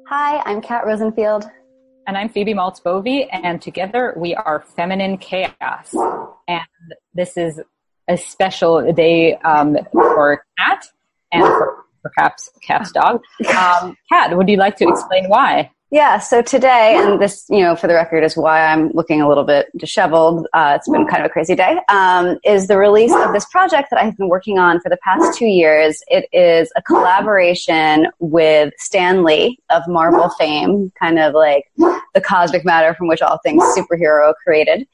Hi, I'm Kat Rosenfield. And I'm Phoebe Maltz Bovy, and together we are Feminine Chaos. And this is a special day for Kat and for perhaps Kat's dog. Kat, would you like to explain why? Yeah, so today, and this, for the record, is why I'm looking a little bit disheveled. It's been kind of a crazy day, is the release of this project that I've been working on for the past 2 years. It is a collaboration with Stan Lee of Marvel fame, kind of like the cosmic matter from which all things superhero created.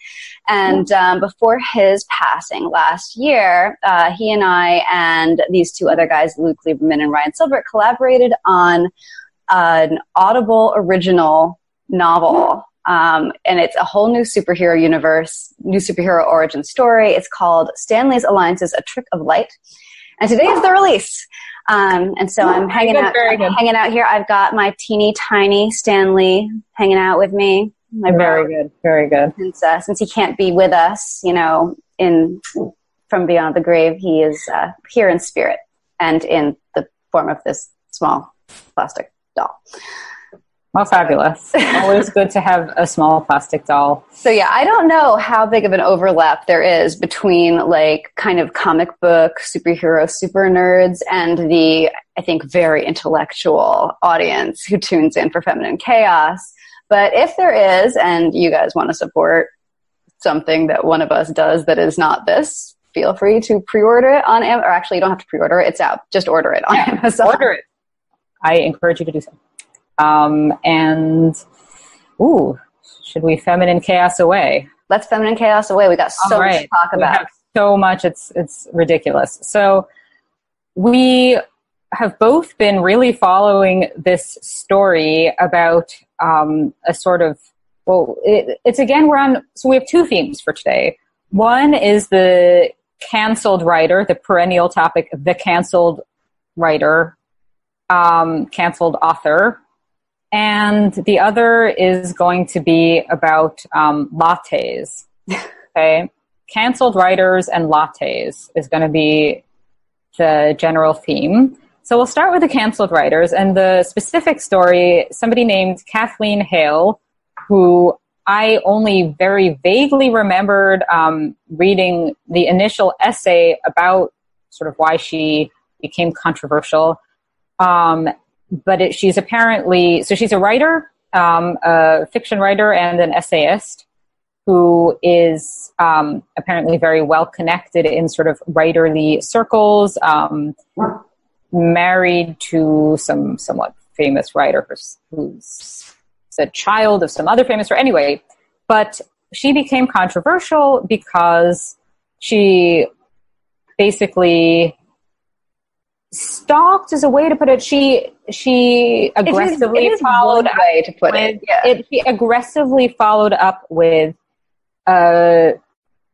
And before his passing last year, he and I and these two other guys, Luke Lieberman and Ryan Silbert, collaborated on an Audible original novel. And it's a whole new superhero universe, new superhero origin story. It's called Stan Lee's Alliances, A Trick of Light. And today is the release. And so I'm hanging out here. I've got my teeny tiny Stan Lee hanging out with me. Very good. Since he can't be with us, from beyond the grave, he is here in spirit and in the form of this small plastic doll. Well, fabulous. Always good to have a small plastic doll. So yeah, I don't know how big of an overlap there is between like kind of comic book superhero super nerds and the, I think, very intellectual audience who tunes in for Feminine Chaos. But if there is, and you guys want to support something that one of us does that is not this, feel free to pre-order it on Amazon. Or actually, you don't have to pre-order it. It's out. Just order it on Amazon. Order it. I encourage you to do so. Should we Feminine Chaos away? Let's Feminine Chaos away. We got so much to talk about. We have so much. It's ridiculous. So we have both been really following this story about a sort of, so we have two themes for today. One is the canceled writer, the perennial topic of the canceled writer, canceled author. And the other is going to be about lattes. Okay. Canceled writers and lattes is going to be the general theme. So we'll start with the canceled writers, and the specific story, somebody named Kathleen Hale, who I only very vaguely remembered reading the initial essay about sort of why she became controversial. But she's apparently, so she's a writer, a fiction writer and an essayist who is apparently very well connected in sort of writerly circles, married to some somewhat famous writer who's the child of some other famous writer. Anyway, but she became controversial because she basically stalked, is a way to put it. She aggressively followed up. Way to put it. Yeah. She aggressively followed up with a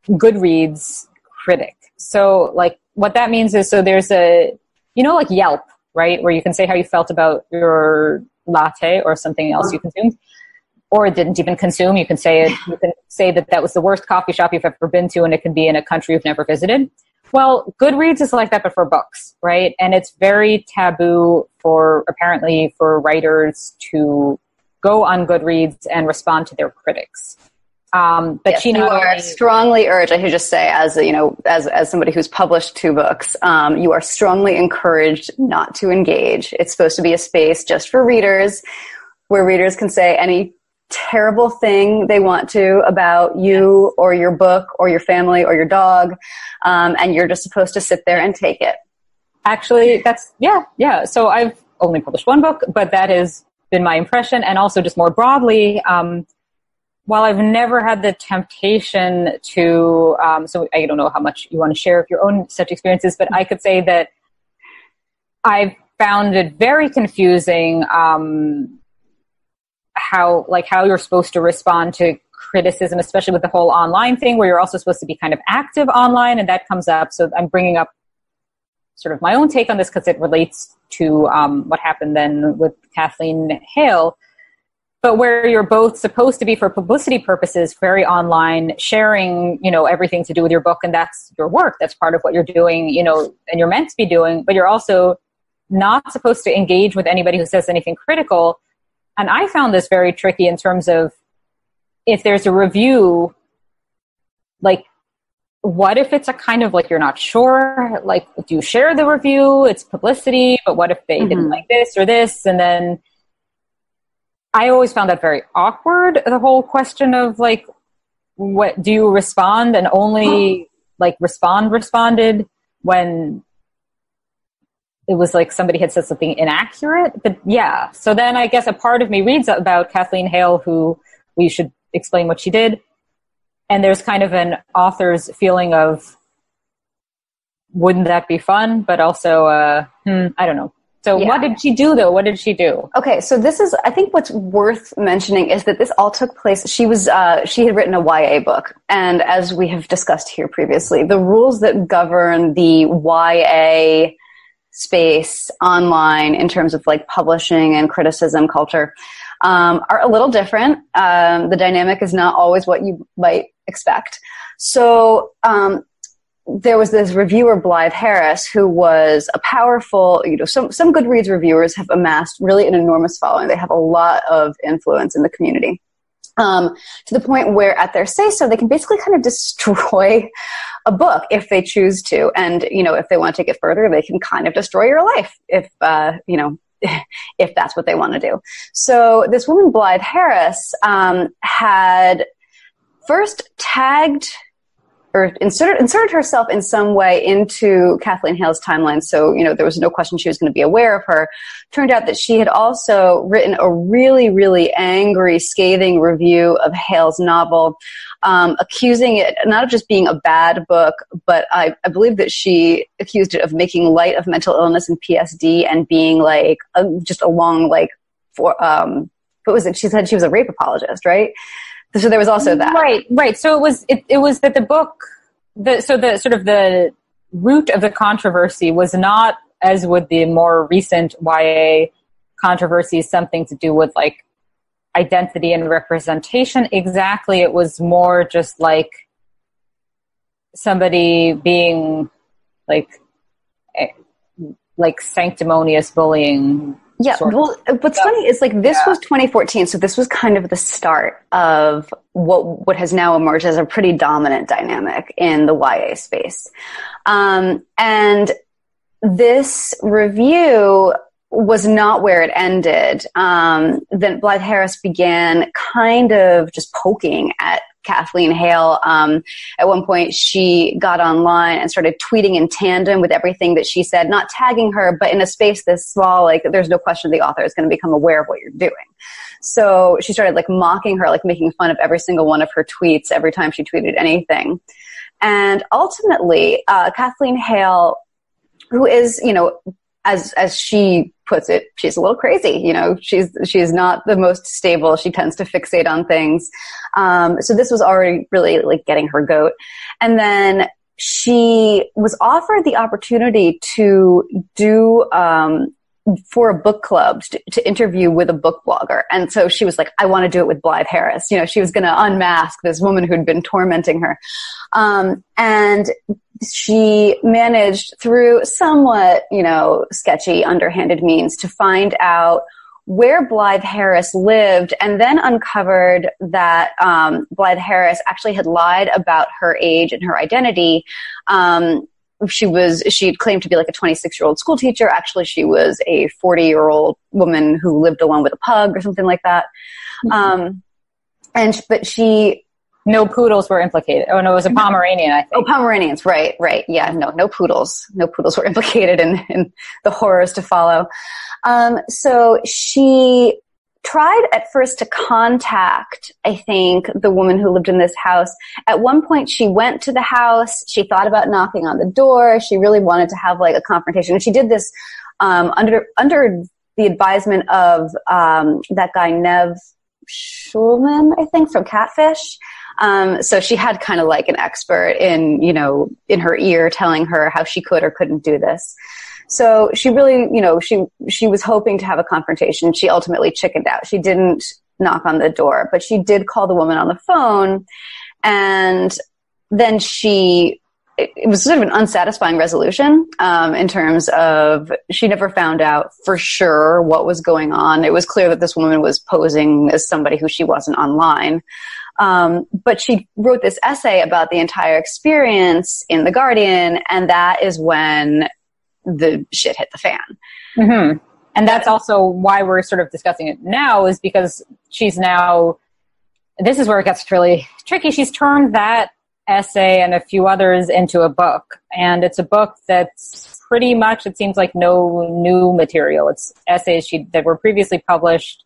Goodreads critic. So, like, what that means is, so there's like Yelp, right, where you can say how you felt about your latte or something else you consumed, or didn't even consume. You can say it. You can say that was the worst coffee shop you've ever been to, and it can be in a country you've never visited. Well, Goodreads is like that, but for books, right? And it's very taboo apparently for writers to go on Goodreads and respond to their critics. But yes, you are strongly urged, I should just say, as somebody who's published 2 books, you are strongly encouraged not to engage. It's supposed to be a space just for readers, where readers can say any terrible thing they want to about you or your book or your family or your dog, and you're just supposed to sit there and take it. Actually, yeah. So I've only published 1 book, but that has been my impression. And also just more broadly, while I've never had the temptation to, so I don't know how much you want to share of your own such experiences, but I could say that I've found it very confusing how you're supposed to respond to criticism, especially with the whole online thing where you're also supposed to be kind of active online, and that comes up. So I'm bringing up sort of my own take on this because it relates to what happened then with Kathleen Hale. But where you're both supposed to be, for publicity purposes, very online, sharing, everything to do with your book, and that's your work. That's part of what you're doing, and you're meant to be doing. But you're also not supposed to engage with anybody who says anything critical. And I found this very tricky in terms of if there's a review, like, what if it's a kind of like, you're not sure, like, do you share the review? It's publicity, but what if they didn't like this or this? And then I always found that very awkward, the whole question of like, what do you respond, and only like responded when it was like somebody had said something inaccurate. But yeah, so then I guess a part of me reads about Kathleen Hale, who we should explain what she did. And there's kind of an author's feeling of, wouldn't that be fun? But also, I don't know. So what did she do, though? What did she do? Okay, so this is, I think what's worth mentioning is that this all took place, she had written a YA book. And as we have discussed here previously, the rules that govern the YA space online in terms of like publishing and criticism culture are a little different. The dynamic is not always what you might expect. So there was this reviewer, Blythe Harris, who was a powerful, some Goodreads reviewers have amassed really an enormous following. They have a lot of influence in the community. To the point where at their say-so, they can basically kind of destroy a book if they choose to. And, if they want to take it further, they can kind of destroy your life if that's what they want to do. So this woman, Blythe Harris, had first tagged or inserted herself in some way into Kathleen Hale's timeline. So, there was no question she was going to be aware of her. Turned out that she had also written a really, really angry, scathing review of Hale's novel, accusing it not of just being a bad book, but I believe that she accused it of making light of mental illness and PSD and being like just along like for, what was it? She said she was a rape apologist, right? So there was also that. Right. So it was that the book, the sort of the root of the controversy was not, as with the more recent YA controversies, something to do with like identity and representation. Exactly. It was more just like somebody being like sanctimonious bullying. Yeah, well, what's funny is like this was 2014, so this was kind of the start of what has now emerged as a pretty dominant dynamic in the YA space. And this review was not where it ended. Then Blythe Harris began kind of just poking at Kathleen Hale. At one point, she got online and started tweeting in tandem with everything that she said, not tagging her, but in a space this small, like there's no question the author is going to become aware of what you're doing. So she started like mocking her, like making fun of every single one of her tweets every time she tweeted anything. And ultimately, Kathleen Hale, who is, as she puts it, she's a little crazy. She's not the most stable. She tends to fixate on things. So this was already really like getting her goat. And then she was offered the opportunity to do, for a book club to interview with a book blogger. And so she was like, I want to do it with Blythe Harris. She was going to unmask this woman who'd been tormenting her. And she managed through somewhat, sketchy, underhanded means to find out where Blythe Harris lived, and then uncovered that Blythe Harris actually had lied about her age and her identity. She'd claimed to be like a 26-year-old school teacher. Actually, she was a 40-year-old woman who lived alone with a pug or something like that. But she... No poodles were implicated. Oh, no, it was a Pomeranian, I think. Oh, Pomeranians, right. Yeah, no poodles. No poodles were implicated in the horrors to follow. So she tried at first to contact, I think, the woman who lived in this house. At one point, she went to the house. She thought about knocking on the door. She really wanted to have like a confrontation. And she did this under the advisement of that guy, Nev Schulman, I think, from Catfish. So she had kind of like an expert in her ear telling her how she could or couldn't do this. So she really, she was hoping to have a confrontation. She ultimately chickened out. She didn't knock on the door, but she did call the woman on the phone. And then she it was sort of an unsatisfying resolution in terms of she never found out for sure what was going on. It was clear that this woman was posing as somebody who she wasn't online. But she wrote this essay about the entire experience in The Guardian, and that is when the shit hit the fan. Mm-hmm. And that's also why we're sort of discussing it now, is because she's now, this is where it gets really tricky. She's turned that essay and a few others into a book. And it's a book that's pretty much, it seems like, no new material. It's essays that were previously published.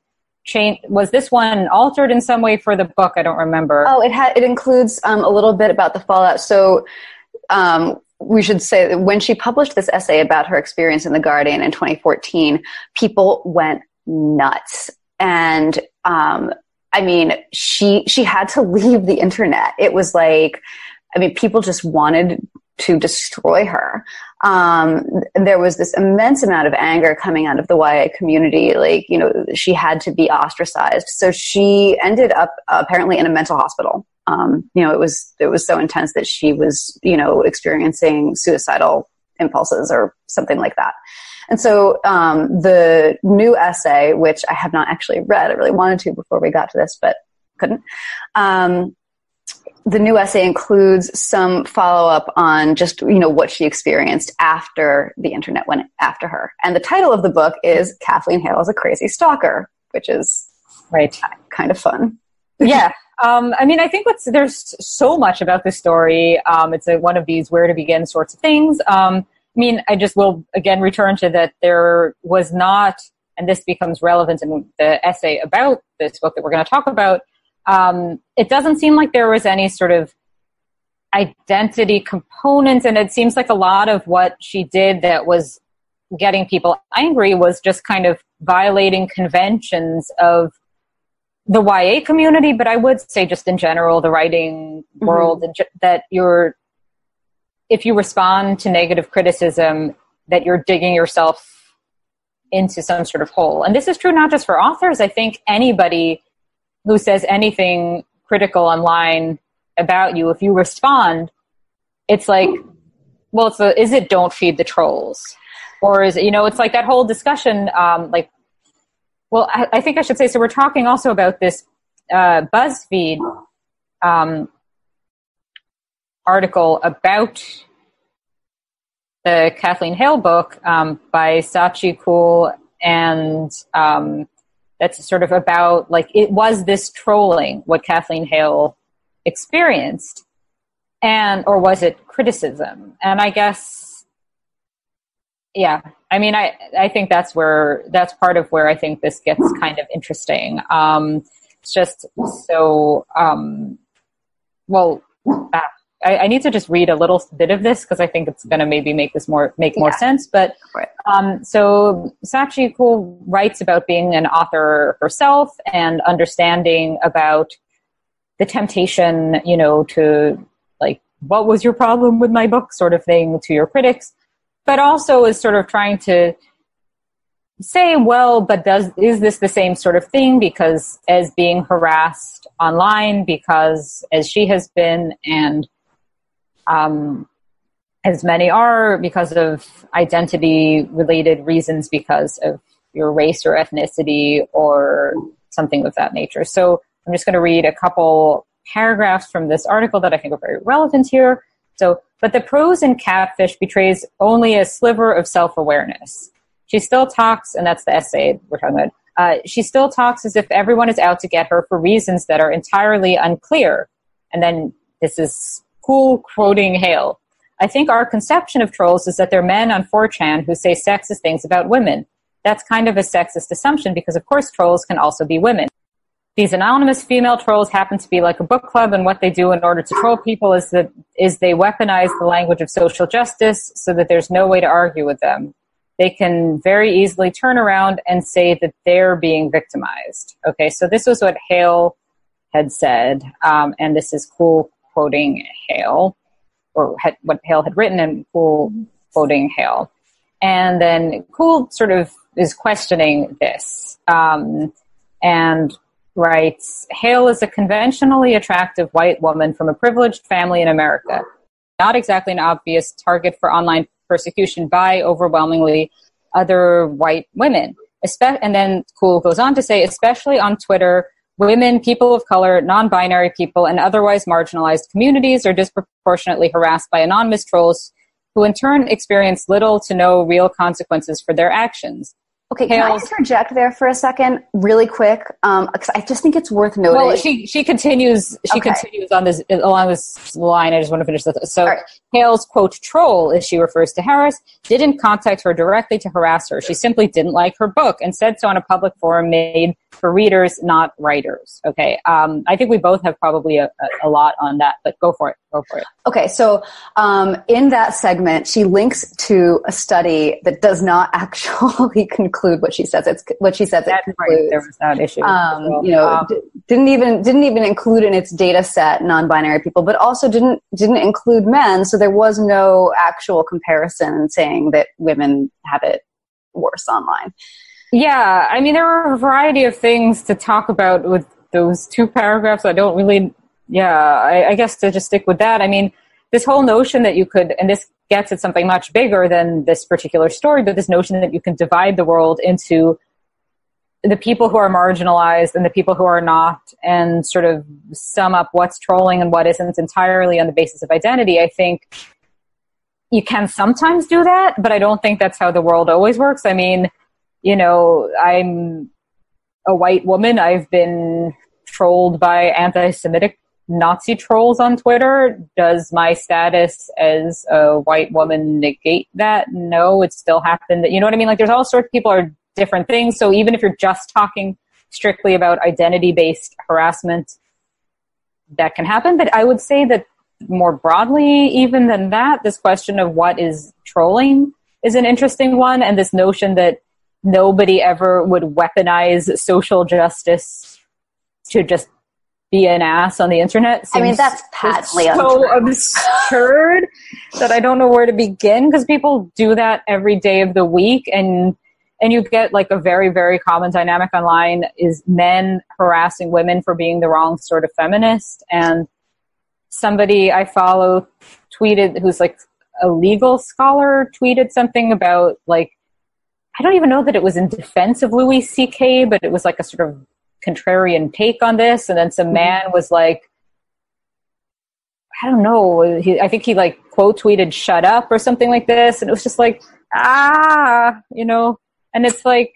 Was this one altered in some way for the book? I don't remember. Oh, it includes a little bit about the fallout. So we should say that when she published this essay about her experience in The Guardian in 2014, people went nuts. And I mean, she had to leave the internet. It was like, I mean, people just wanted to destroy her. There was this immense amount of anger coming out of the YA community. Like, you know, she had to be ostracized. So she ended up apparently in a mental hospital. You know, it was so intense that she was, you know, experiencing suicidal impulses or something like that. And so the new essay, which I have not actually read, I really wanted to before we got to this, but couldn't. The new essay includes some follow-up on just, you know, what she experienced after the internet went after her. And the title of the book is Kathleen Hale is a Crazy Stalker, which is kind of fun. Yeah. I mean, I think there's so much about this story. It's one of these where to begin sorts of things. I mean, I just will again return to that there was not, and this becomes relevant in the essay about this book that we're going to talk about. It doesn't seem like there was any sort of identity component, and it seems like a lot of what she did that was getting people angry was just kind of violating conventions of the YA community, but I would say just in general, the writing world, that if you respond to negative criticism, that you're digging yourself into some sort of hole. And this is true not just for authors. I think anybody who says anything critical online about you, if you respond, it's like, well, is it don't feed the trolls? Or is it, you know, it's like that whole discussion, well, I think I should say, so we're talking also about this BuzzFeed article about the Kathleen Hale book by Sachi Cool, and that's sort of about, like, it was this trolling what Kathleen Hale experienced, or was it criticism? And I guess, yeah, I mean, I think that's part of where I think this gets kind of interesting. It's just so, I need to just read a little bit of this because I think it's going to maybe make more sense. But so Sachi Cool writes about being an author herself and understanding about the temptation, you know, to, like, what was your problem with my book sort of thing to your critics, but also is sort of trying to say, well, but is this the same sort of thing because as being harassed online because as she has been, and as many are, because of identity-related reasons, because of your race or ethnicity or something of that nature. So I'm just going to read a couple paragraphs from this article that I think are very relevant here. So, but the prose in Catfish betrays only a sliver of self-awareness. She still talks, and that's the essay we're talking about, she still talks as if everyone is out to get her for reasons that are entirely unclear. And then this is Cool quoting Hale. I think our conception of trolls is that they're men on 4chan who say sexist things about women. That's kind of a sexist assumption because, of course, trolls can also be women. These anonymous female trolls happen to be like a book club, and what they do in order to troll people is they weaponize the language of social justice so that there's no way to argue with them. They can very easily turn around and say that they're being victimized. Okay, so this was what Hale had said, and this is Cool quoting Hale, or what Hale had written, and Cool quoting Hale. And then Cool sort of is questioning this, and writes, Hale is a conventionally attractive white woman from a privileged family in America. not exactly an obvious target for online persecution by overwhelmingly other white women. And then Kuhl goes on to say, especially on Twitter, women, people of color, non-binary people, and otherwise marginalized communities are disproportionately harassed by anonymous trolls who in turn experience little to no real consequences for their actions. Okay, can I interject there for a second, really quick? Because I just think it's worth noting. Well, she continues. She continues on this along this line. I just want to finish this. So, right. Hale's quote troll, as she refers to Harris, didn't contact her directly to harass her. She simply didn't like her book and said so on a public forum made for readers, not writers. Okay, I think we both have probably a lot on that, but go for it. Go for it. Okay, so in that segment, she links to a study that does not actually conclude what she says. It's what she says. It concludes. Right. There was that issue. Didn't even include in its data set non-binary people, but also didn't include men. So there was no actual comparison saying that women have it worse online. Yeah, I mean, there are a variety of things to talk about with those two paragraphs. I don't really. Yeah, I guess to just stick with that, I mean, this whole notion that you could, and this gets at something much bigger than this particular story, but this notion that you can divide the world into the people who are marginalized and the people who are not, and sort of sum up what's trolling and what isn't entirely on the basis of identity. I think you can sometimes do that, but I don't think that's how the world always works. I mean, I'm a white woman. I've been trolled by anti-Semitic Nazi trolls on Twitter. Does my status as a white woman negate that? No, it still happened. You know what I mean? Like, there's all sorts of people are different things. So even if you're just talking strictly about identity-based harassment, that can happen. But I would say that more broadly, even than that, this question of what is trolling is an interesting one. And this notion that nobody ever would weaponize social justice to just be an ass on the internet. I mean, that's patently so absurd that I don't know where to begin, because people do that every day of the week, and you get like a very, very common dynamic online is men harassing women for being the wrong sort of feminist. And somebody I follow tweeted, who's like a legal scholar, tweeted something about, like, I don't even know that it was in defense of Louis C.K., but it was like a sort of contrarian take on this. And then some man was like, I don't know, I think he like quote tweeted "shut up" or something like this, and it was just like, and it's like,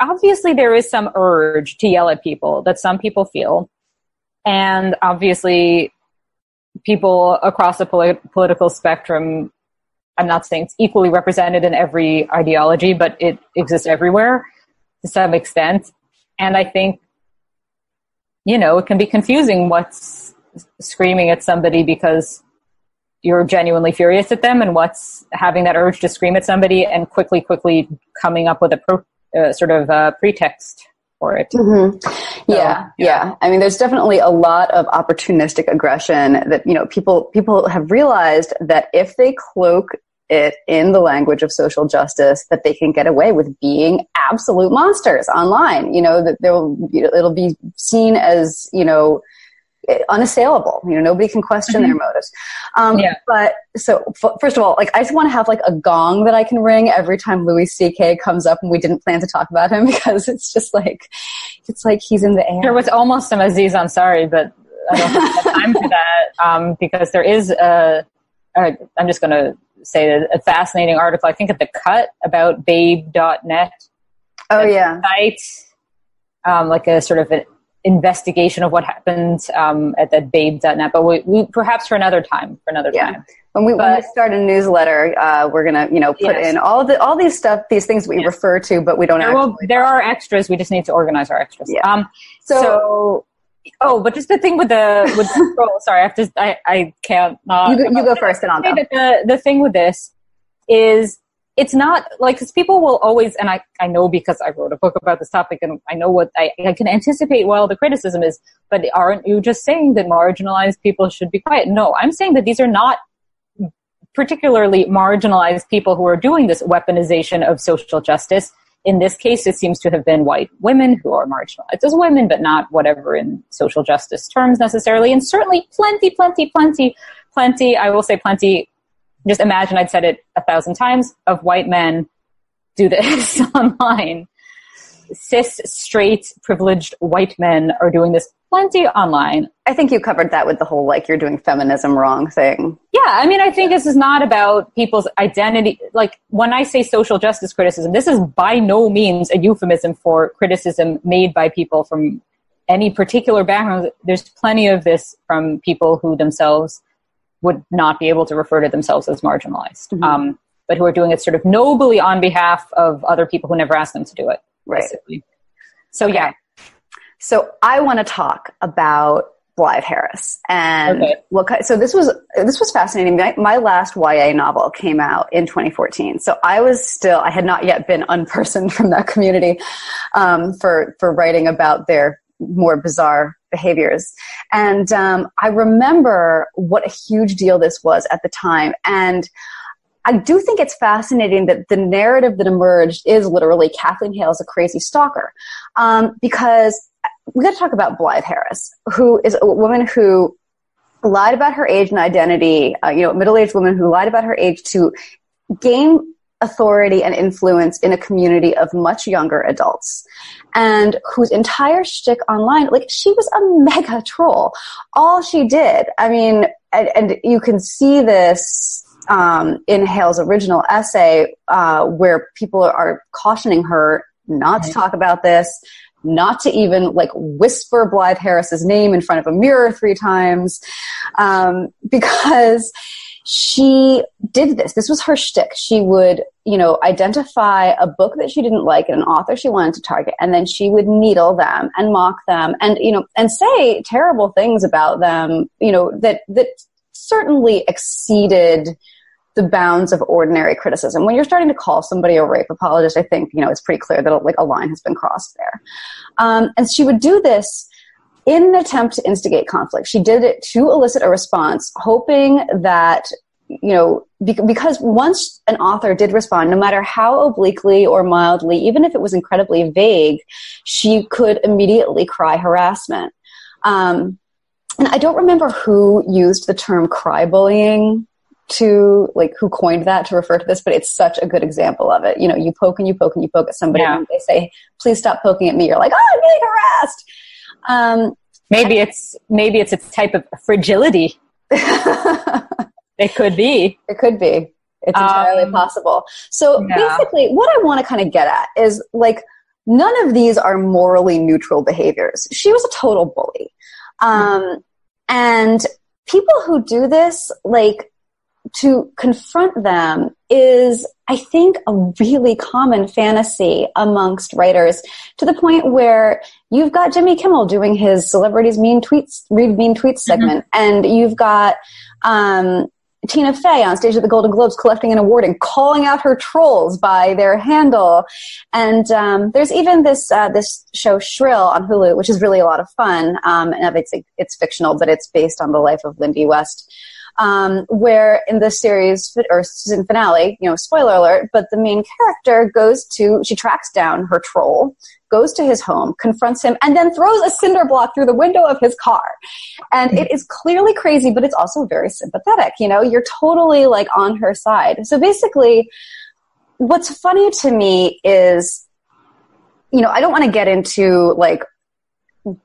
obviously there is some urge to yell at people that some people feel, and obviously people across the political spectrum, I'm not saying it's equally represented in every ideology, but it exists everywhere to some extent. And I think, it can be confusing what's screaming at somebody because you're genuinely furious at them, and what's having that urge to scream at somebody and quickly coming up with a pretext for it. Mm-hmm. Yeah. I mean, there's definitely a lot of opportunistic aggression that, people have realized that if they cloak it in the language of social justice, that they can get away with being absolute monsters online. That it'll be seen as, unassailable. Nobody can question their motives. But so first of all, like, I just want to have like a gong that I can ring every time Louis C.K. comes up and we didn't plan to talk about him, because it's just like, it's like he's in the air. There was almost some Aziz Ansari, but I don't have time for that, because there is I'm just going to say a fascinating article, I think at The Cut, about babe.net. Oh, yeah. Site, like a sort of an investigation of what happened at that babe.net. But we perhaps for another time. When we start a newsletter, we're going to, put in all these things we refer to, but we don't actually. There are extras. We just need to organize our extras. Yeah. But just the thing with the scroll, sorry, I can't not. You go first and I'll go. The thing with this is, it's not like, because people will always, and I know because I wrote a book about this topic and I know what I can anticipate what all the criticism is, but aren't you just saying that marginalized people should be quiet? No, I'm saying that these are not particularly marginalized people who are doing this weaponization of social justice. In this case, it seems to have been white women who are marginalized as women, but not whatever in social justice terms necessarily. And certainly plenty plenty, I will say plenty, just imagine I'd said it 1,000 times, of white men do this online. Cis, straight, privileged white men are doing this plenty online. I think you covered that with the whole, like, you're doing feminism wrong thing. Yeah, I mean, I think this is not about people's identity. Like, when I say social justice criticism, this is by no means a euphemism for criticism made by people from any particular background. There's plenty of this from people who themselves would not be able to refer to themselves as marginalized, but who are doing it sort of nobly on behalf of other people who never asked them to do it. Right. Basically. So, yeah. So I want to talk about Blythe Harris. And so this was fascinating. My last YA novel came out in 2014. So I had not yet been unpersoned from that community for writing about their more bizarre behaviors. And I remember what a huge deal this was at the time. And I do think it's fascinating that the narrative that emerged is literally Kathleen Hale is a crazy stalker. Because we got to talk about Blythe Harris, who is a woman who lied about her age and identity, a middle-aged woman who lied about her age to gain authority and influence in a community of much younger adults, and whose entire shtick online, like, she was a mega troll. All she did, I mean, and you can see this in Hale's original essay, where people are cautioning her not to talk about this, not to even, like, whisper Blythe Harris's name in front of a mirror 3 times, because she did this. This was her shtick. She would, identify a book that she didn't like and an author she wanted to target, and then she would needle them and mock them and, and say terrible things about them, that certainly exceeded the bounds of ordinary criticism. When you're starting to call somebody a rape apologist, I think, it's pretty clear that, like, a line has been crossed there. And she would do this in an attempt to instigate conflict. She did it to elicit a response, hoping that, because once an author did respond, no matter how obliquely or mildly, even if it was incredibly vague, she could immediately cry harassment. And I don't remember who used the term cry bullying who coined that to refer to this, but it's such a good example of it. You poke and you poke and you poke at somebody, and they say, please stop poking at me. You're like, oh, I'm being harassed. Maybe it's a type of fragility. It could be. It could be. It's entirely possible. So basically what I want to kind of get at is, like, none of these are morally neutral behaviors. She was a total bully. And people who do this, like, to confront them is, I think, a really common fantasy amongst writers, to the point where you've got Jimmy Kimmel doing his Celebrities Read Mean Tweets segment, and you've got Tina Fey on stage at the Golden Globes collecting an award and calling out her trolls by their handle. And there's even this show Shrill on Hulu, which is really a lot of fun. And it's fictional, but it's based on the life of Lindy West. Where in the series or season finale, spoiler alert, but the main character she tracks down her troll, goes to his home, confronts him, and then throws a cinder block through the window of his car. And it is clearly crazy, but it's also very sympathetic. You're totally, like, on her side. So basically, what's funny to me is, I don't want to get into, like,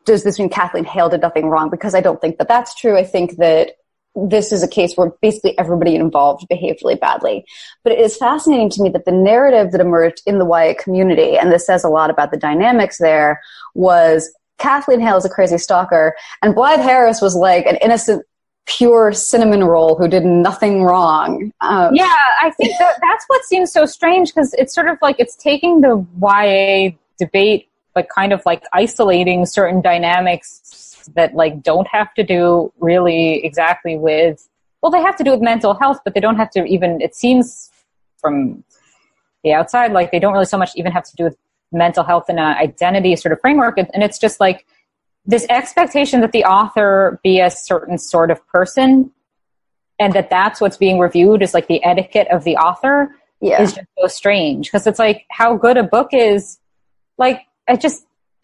does this mean Kathleen Hale did nothing wrong? Because I don't think that that's true. I think that this is a case where basically everybody involved behaved really badly. But it is fascinating to me that the narrative that emerged in the YA community, and this says a lot about the dynamics there, was Kathleen Hale is a crazy stalker, and Blythe Harris was like an innocent, pure cinnamon roll who did nothing wrong. I think that's what seems so strange, because it's sort of like it's taking the YA debate, but kind of like isolating certain dynamics that, like, don't have to do really exactly with, well, they have to do with mental health, but they don't have to even, it seems from the outside, like, they don't really so much even have to do with mental health and an identity sort of framework. And it's just like this expectation that the author be a certain sort of person, and that's what's being reviewed as, like, the etiquette of the author is just so strange. Because it's like, how good a book is, like,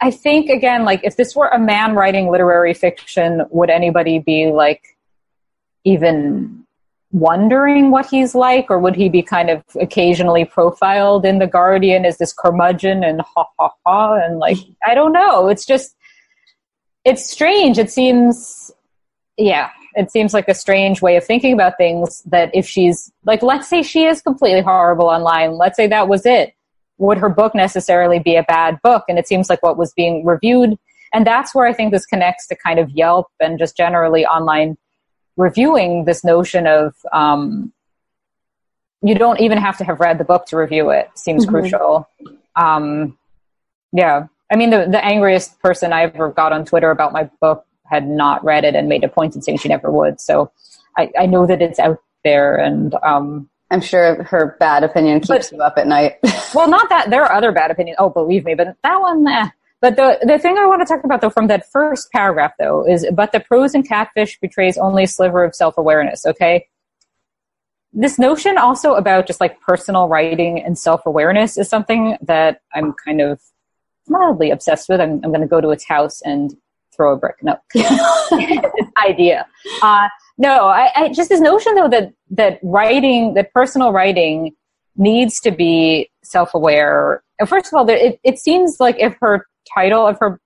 I think, again, like, if this were a man writing literary fiction, would anybody be, like, even wondering what he's like, or would he be kind of occasionally profiled in The Guardian as this curmudgeon and ha ha ha, and like, I don't know. It's just, it's strange. It seems like a strange way of thinking about things, that if she's like, let's say she is completely horrible online, let's say that was it, would her book necessarily be a bad book? And it seems like what was being reviewed, and that's where I think this connects to kind of Yelp and just generally online reviewing, this notion of you don't even have to have read the book to review it, seems crucial. Yeah. I mean, the angriest person I ever got on Twitter about my book had not read it and made a point of saying she never would. So I know that it's out there, and I'm sure her bad opinion keeps you up at night. Well, not that. There are other bad opinions. Oh, believe me. But that one, But the thing I want to talk about, though, from that first paragraph, though, is, but the prose in Catfish betrays only a sliver of self-awareness, okay? This notion also about just, like, personal writing and self-awareness is something that I'm kind of mildly obsessed with. I'm going to go to its house and throw a brick. No. Idea. No, I just this notion, though, that writing, that personal writing needs to be self-aware. And first of all, it seems like if her title of her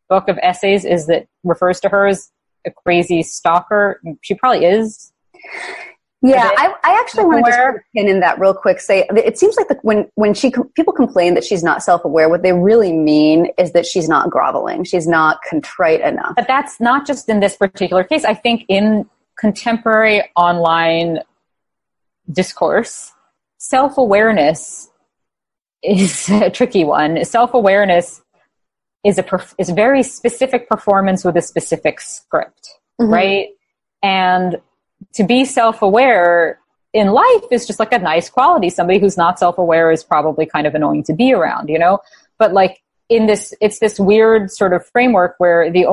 book of essays is that refers to her as a crazy stalker, she probably is. Yeah, I actually want to just put a pin in that real quick. Say, it seems like when people complain that she's not self-aware, what they really mean is that she's not groveling. She's not contrite enough. But that's not just in this particular case. I think in contemporary online discourse, self-awareness is a tricky one. Self-awareness is a very specific performance with a specific script, right? And to be self-aware in life is just like a nice quality. Somebody who's not self-aware is probably kind of annoying to be around, you know? But like it's this weird sort of framework where the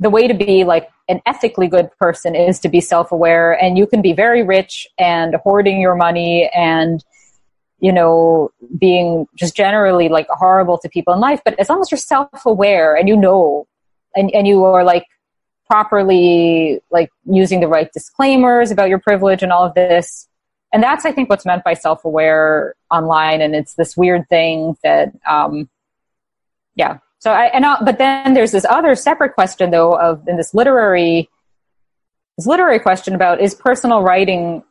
way to be like an ethically good person is to be self-aware, and you can be very rich and hoarding your money and, you know, being just generally like horrible to people in life. But as long as you're self-aware and you know, and you are like properly like using the right disclaimers about your privilege and all of this. And that's, I think, what's meant by self-aware online. And it's this weird thing that, yeah. So but then there's this other separate question, though, of in this literary question about, is personal writing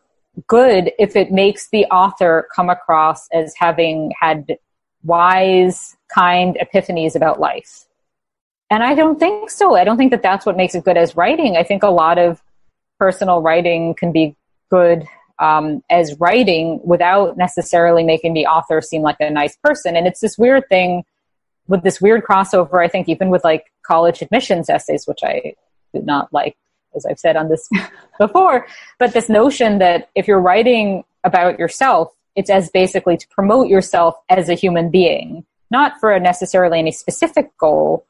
good if it makes the author come across as having had wise, kind epiphanies about life? And I don't think so. I don't think that that's what makes it good as writing. I think a lot of personal writing can be good as writing without necessarily making the author seem like a nice person. And it's this weird thing with this weird crossover, I think, even with like college admissions essays, which I did not like, as I've said on this before. But this notion that if you're writing about yourself, it's as basically to promote yourself as a human being, not for necessarily any specific goal,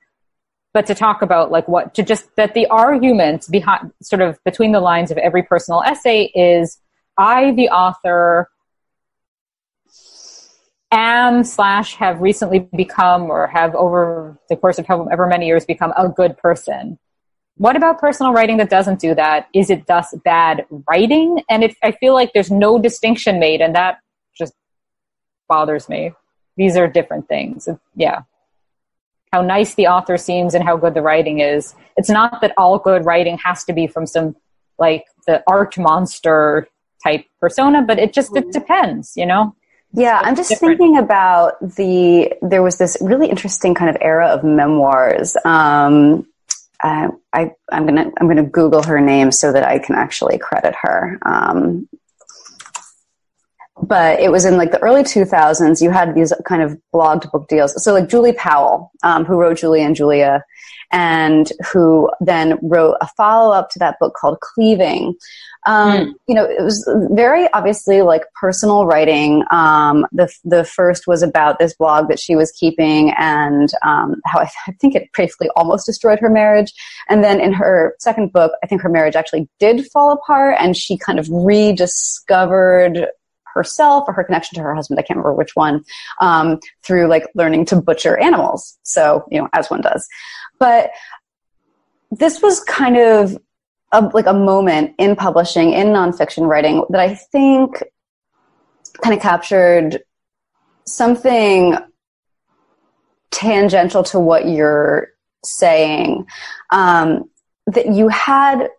but to talk about like that the argument behind, sort of between the lines of every personal essay is, I, the author, have recently become, or have over the course of however many years become, a good person. What about personal writing that doesn't do that? Is it thus bad writing? And I feel like there's no distinction made, and that just bothers me. These are different things. Yeah. How nice the author seems and how good the writing is. It's not that all good writing has to be from some, like, the art monster type persona, but it depends, you know? Yeah, I'm just thinking about there was this really interesting kind of era of memoirs. I'm gonna Google her name so that I can actually credit her. But it was in like the early 2000s. You had these kind of blogged book deals. So like Julie Powell, who wrote Julie and Julia, and who then wrote a follow-up to that book called Cleaving. You know, it was very obviously like personal writing. The first was about this blog that she was keeping, and how I think it basically almost destroyed her marriage. And then in her second book, I think her marriage actually did fall apart, and she kind of rediscovered herself or her connection to her husband, I can't remember which one, through like learning to butcher animals. So, you know, as one does. But this was kind of a moment in publishing, in nonfiction writing, that I think kind of captured something tangential to what you're saying. That you had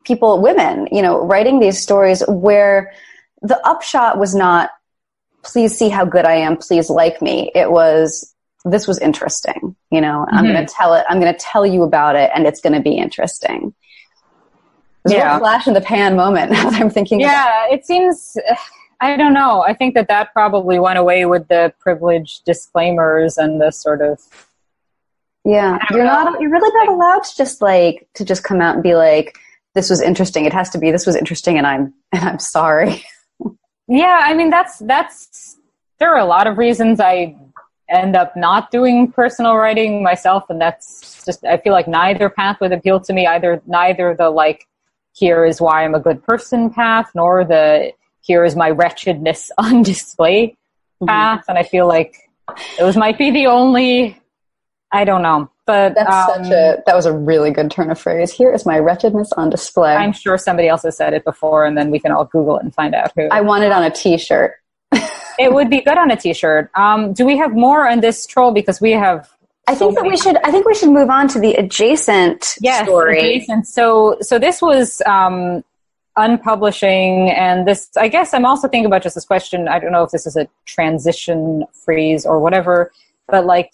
people, women, writing these stories where the upshot was not, please see how good I am, please like me. It was, this was interesting, I'm going to tell you about it, and it's going to be interesting. There's a flash in the pan moment as I'm thinking about it. It seems, I don't know. I think that probably went away with the privilege disclaimers and the sort of, you're really not allowed to just come out and be like, this was interesting. It has to be, this was interesting, and I'm sorry. Yeah, I mean, that's there are a lot of reasons I end up not doing personal writing myself, and that's just, I feel like neither path would appeal to me, neither the like, here is why I'm a good person path, nor the here is my wretchedness on display path. And I feel like those might be the only, I don't know. But that was a really good turn of phrase. Here is my wretchedness on display. I'm sure somebody else has said it before, and then we can all Google it and find out who. I want it on a t-shirt. It would be good on a t-shirt. Do we have more on this troll? Because we have. I think we should move on to the adjacent story. Adjacent. So this was unpublishing, and this, I guess I'm also thinking about just this question. I don't know if this is a transition phrase or whatever, but like,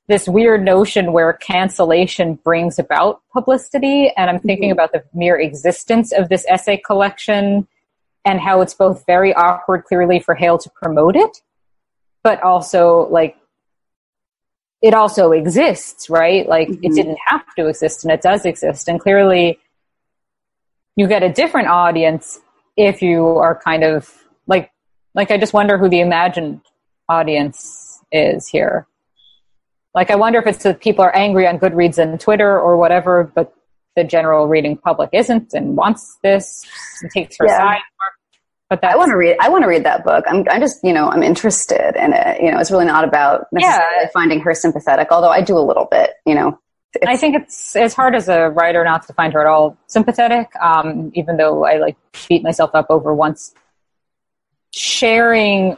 this weird notion where cancellation brings about publicity. And I'm thinking about the mere existence of this essay collection and how it's both very awkward, clearly, for Hale to promote it, but also like, it also exists, right? Like it didn't have to exist, and it does exist. And clearly you get a different audience if you are kind of like I just wonder who the imagined audience is here. Like, I wonder if it's that people are angry on Goodreads and Twitter or whatever, but the general reading public isn't and wants this and takes her side. But I want to read that book. I'm just, I'm interested in it. It's really not about necessarily finding her sympathetic, although I do a little bit, I think it's hard as a writer not to find her at all sympathetic, even though I beat myself up over once sharing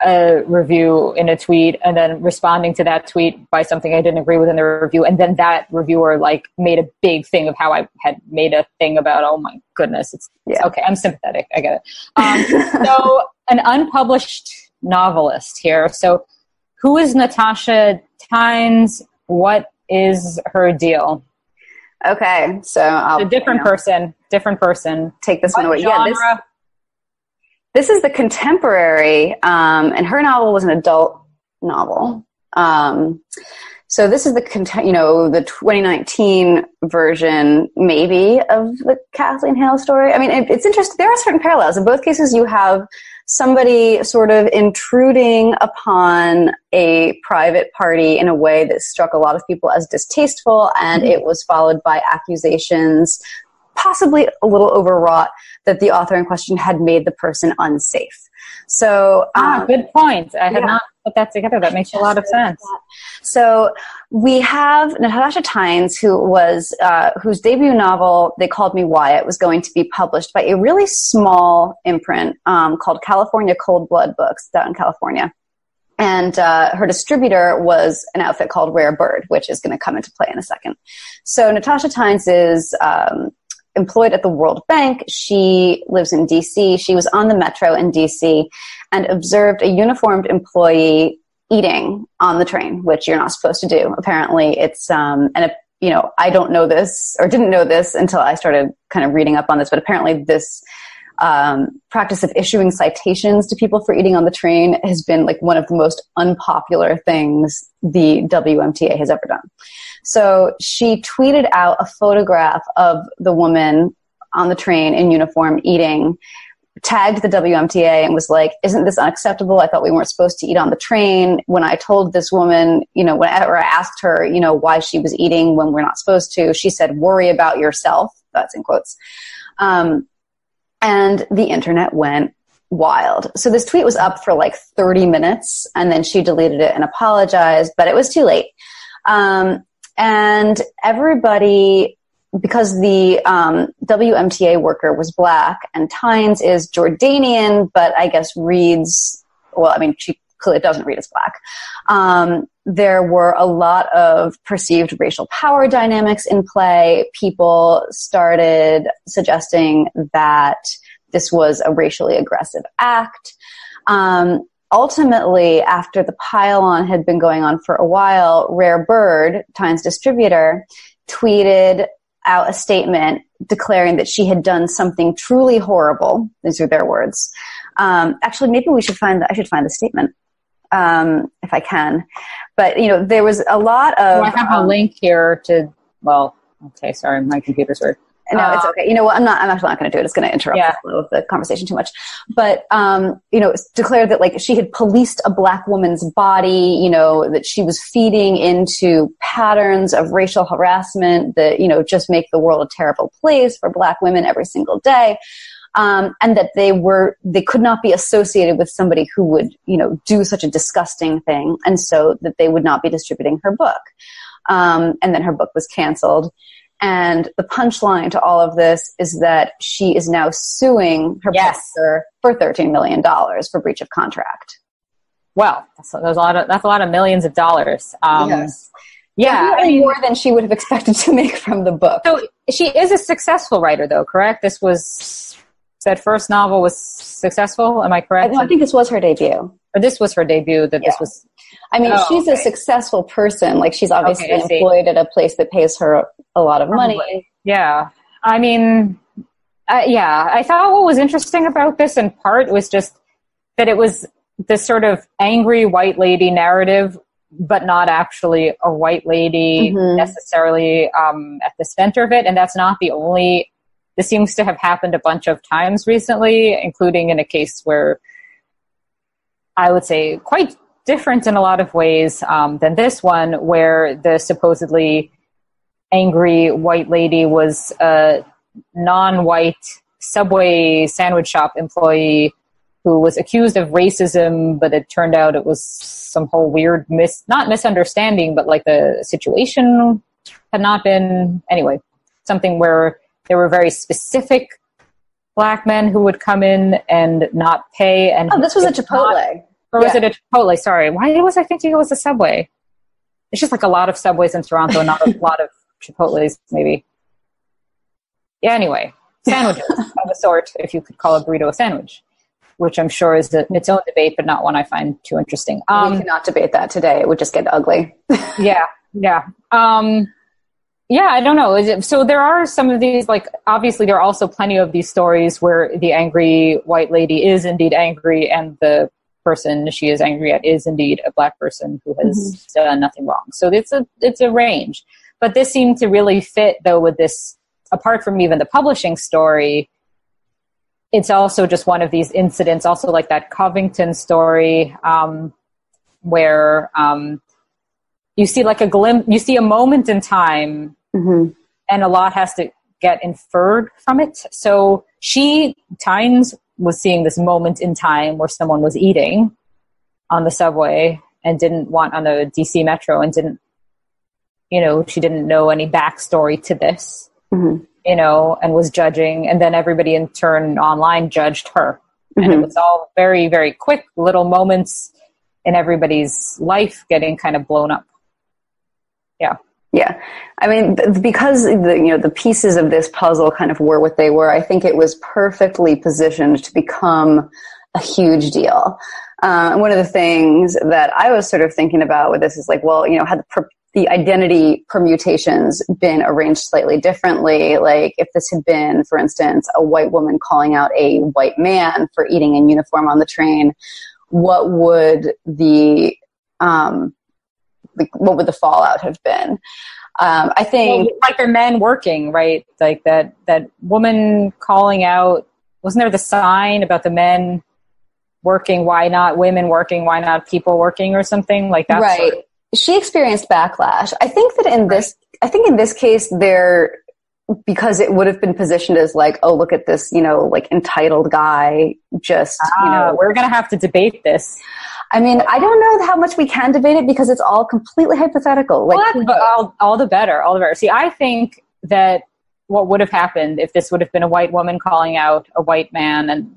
a review in a tweet and then responding to that tweet by something I didn't agree with in the review, and then that reviewer made a big thing of how I had made a thing about, oh my goodness, it's okay, I'm sympathetic, I get it. So an unpublished novelist here. So who is Natasha Tynes? What is her deal? Okay, so a different person. Take this one away. Genre? This is the contemporary, and her novel was an adult novel. So this is the 2019 version, maybe, of the Kathleen Hale story. I mean, it's interesting. There are certain parallels. In both cases, you have somebody sort of intruding upon a private party in a way that struck a lot of people as distasteful, and it was followed by accusations, possibly a little overwrought, that the author in question had made the person unsafe. So, good point. I had not put that together. That makes a lot of sense. So we have Natasha Tynes, whose debut novel, They Called Me Wyatt, was going to be published by a really small imprint called California Cold Blood Books down in California. And her distributor was an outfit called Rare Bird, which is going to come into play in a second. So Natasha Tynes is employed at the World Bank. She lives in D.C. She was on the metro in D.C. and observed a uniformed employee eating on the train, which you're not supposed to do. Apparently, it's I don't know this, or didn't know this until I started kind of reading up on this, but apparently this practice of issuing citations to people for eating on the train has been one of the most unpopular things the WMTA has ever done. So she tweeted out a photograph of the woman on the train in uniform eating, tagged the WMTA and was like, isn't this unacceptable? I thought we weren't supposed to eat on the train. When I told this woman, whenever I asked her, why she was eating when we're not supposed to, she said, worry about yourself. That's in quotes. And the internet went wild. So this tweet was up for 30 minutes, and then she deleted it and apologized, but it was too late. And everybody because the WMTA worker was Black and Tynes is Jordanian, but I guess reads, well, I mean, she clearly doesn't read as Black. There were a lot of perceived racial power dynamics in play. People started suggesting that this was a racially aggressive act. Ultimately, after the pile-on had been going on for a while, Rare Bird, Tynes' distributor, tweeted out a statement declaring that she had done something truly horrible. These are their words. Actually, maybe I should find the statement, if I can. But, you know, there was a lot of... I have a link here to, well, okay, sorry, my computer's weird. No, it's okay. You know what? I'm actually not going to do it. It's going to interrupt the flow of the conversation too much. But, you know, it's declared that like she had policed a Black woman's body, you know, that she was feeding into patterns of racial harassment that, you know, just make the world a terrible place for Black women every single day. And that they could not be associated with somebody who would, you know, do such a disgusting thing. And so that they would not be distributing her book. And then her book was canceled. And the punchline to all of this is that she is now suing her publisher for $13 million for breach of contract. Well, that's a lot of millions of dollars. Yes. Yeah, I mean, more than she would have expected to make from the book. So she is a successful writer, though, correct? That first novel was successful. Am I correct? I think this was her debut. Or this was her debut. This was. I mean, she's a successful person. Like, she's obviously employed at a place that pays her a lot of money. Yeah. I mean, I thought what was interesting about this in part was just that it was this sort of angry white lady narrative, but not actually a white lady necessarily at the center of it. And that's not the only... This seems to have happened a bunch of times recently, including in a case where I would say quite different in a lot of ways than this one, where the supposedly angry white lady was a non-white Subway sandwich shop employee who was accused of racism, but it turned out it was some whole weird not misunderstanding, but like the situation had not been, anyway, something where there were very specific Black men who would come in and not pay. And this was a Chipotle. Or was it a Chipotle? Sorry. Why was I thinking it was a Subway? It's just like a lot of Subways in Toronto, not a lot of Chipotles, maybe. Yeah, anyway. Sandwiches of a sort, if you could call a burrito a sandwich, which I'm sure is its own debate, but not one I find too interesting. We cannot debate that today. It would just get ugly. Yeah. Yeah, I don't know. So there are some of these, like, obviously there are also plenty of these stories where the angry white lady is indeed angry and the person she is angry at is indeed a Black person who has done nothing wrong. So it's a range. But this seemed to really fit, though, with this, apart from even the publishing story, it's also just one of these incidents, also like that Covington story, where you see like you see a moment in time, and a lot has to get inferred from it. So Tynes was seeing this moment in time where someone was eating on the subway and didn't want on the DC Metro and didn't, you know, she didn't know any backstory to this, you know, and was judging. And then everybody in turn online judged her. And it was all very, very quick little moments in everybody's life getting kind of blown up. Yeah. Yeah. I mean, because the pieces of this puzzle kind of were what they were, I think it was perfectly positioned to become a huge deal. And one of the things that I was sort of thinking about with this is like, well, you know, had the identity permutations been arranged slightly differently, like if this had been, for instance, a white woman calling out a white man for eating in uniform on the train, what would the fallout have been? I think like the men working, right? Like that woman calling out, wasn't there the sign about the men working, why not women working, why not people working or something like that? Right. Sort of. She experienced backlash. I think that in this case because it would have been positioned as like, oh, look at this, you know, like entitled guy, just, you know. We're going to have to debate this. I mean, I don't know how much we can debate it because it's all completely hypothetical. Like, all the better. See, I think that what would have happened if this would have been a white woman calling out a white man.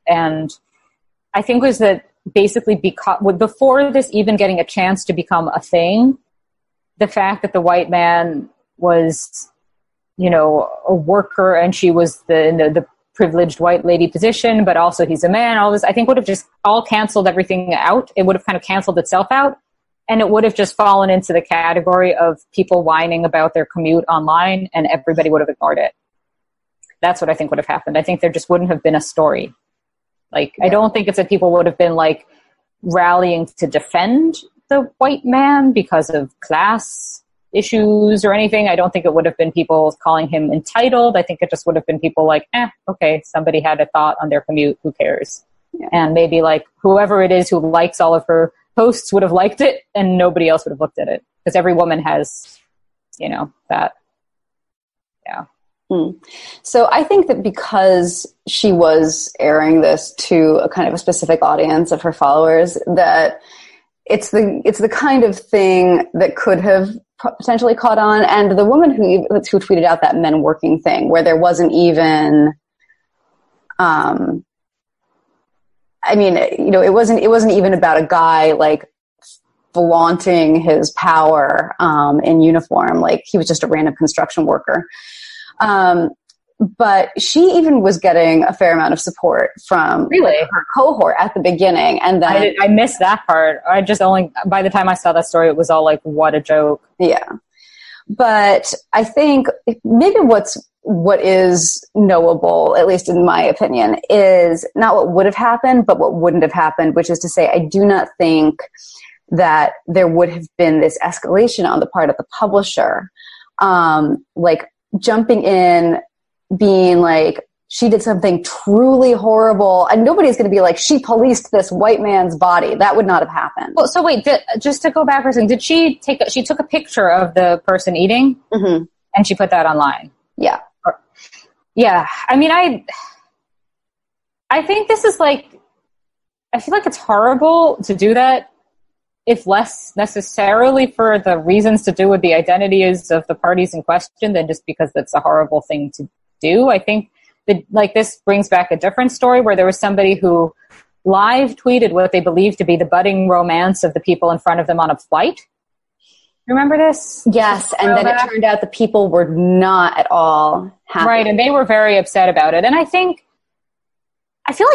And I think was that basically before this even getting a chance to become a thing, the fact that the white man was, you know, a worker and she was the privileged white lady position, but also he's a man, all this, I think would have just all canceled everything out. It would have kind of canceled itself out. And it would have just fallen into the category of people whining about their commute online, and everybody would have ignored it. That's what I think would have happened. I think there just wouldn't have been a story. Like, I don't think it's that people would have been like rallying to defend the white man because of class issues or anything. I don't think it would have been people calling him entitled. I think it just would have been people like, okay, somebody had a thought on their commute, who cares? Yeah. And maybe like whoever it is who likes all of her posts would have liked it and nobody else would have looked at it, because every woman has, you know, that. Yeah. So I think that because she was airing this to a kind of a specific audience of her followers, that it's the kind of thing that could have potentially caught on. And the woman who tweeted out that men working thing, where there wasn't even, I mean, you know, it wasn't even about a guy like flaunting his power in uniform. Like, he was just a random construction worker. But she even was getting a fair amount of support from her cohort at the beginning. And then I missed that part. I just by the time I saw that story, it was all like, what a joke. Yeah. But I think maybe what is knowable, at least in my opinion, is not what would have happened, but what wouldn't have happened, which is to say, I do not think that there would have been this escalation on the part of the publisher, like jumping in, being like, she did something truly horrible, and nobody's going to be like, she policed this white man's body. That would not have happened. Well, so wait, just to go back for a second, she took a picture of the person eating, and she put that online? Yeah. Yeah. I mean, I think this is like, I feel like it's horrible to do that, if less necessarily for the reasons to do with the identities of the parties in question than just because that's a horrible thing to do. I think that, like, this brings back a different story where there was somebody who live tweeted what they believed to be the budding romance of the people in front of them on a flight. Remember this? Yes, and then it turned out the people were not at all happy. Right, and they were very upset about it. And I feel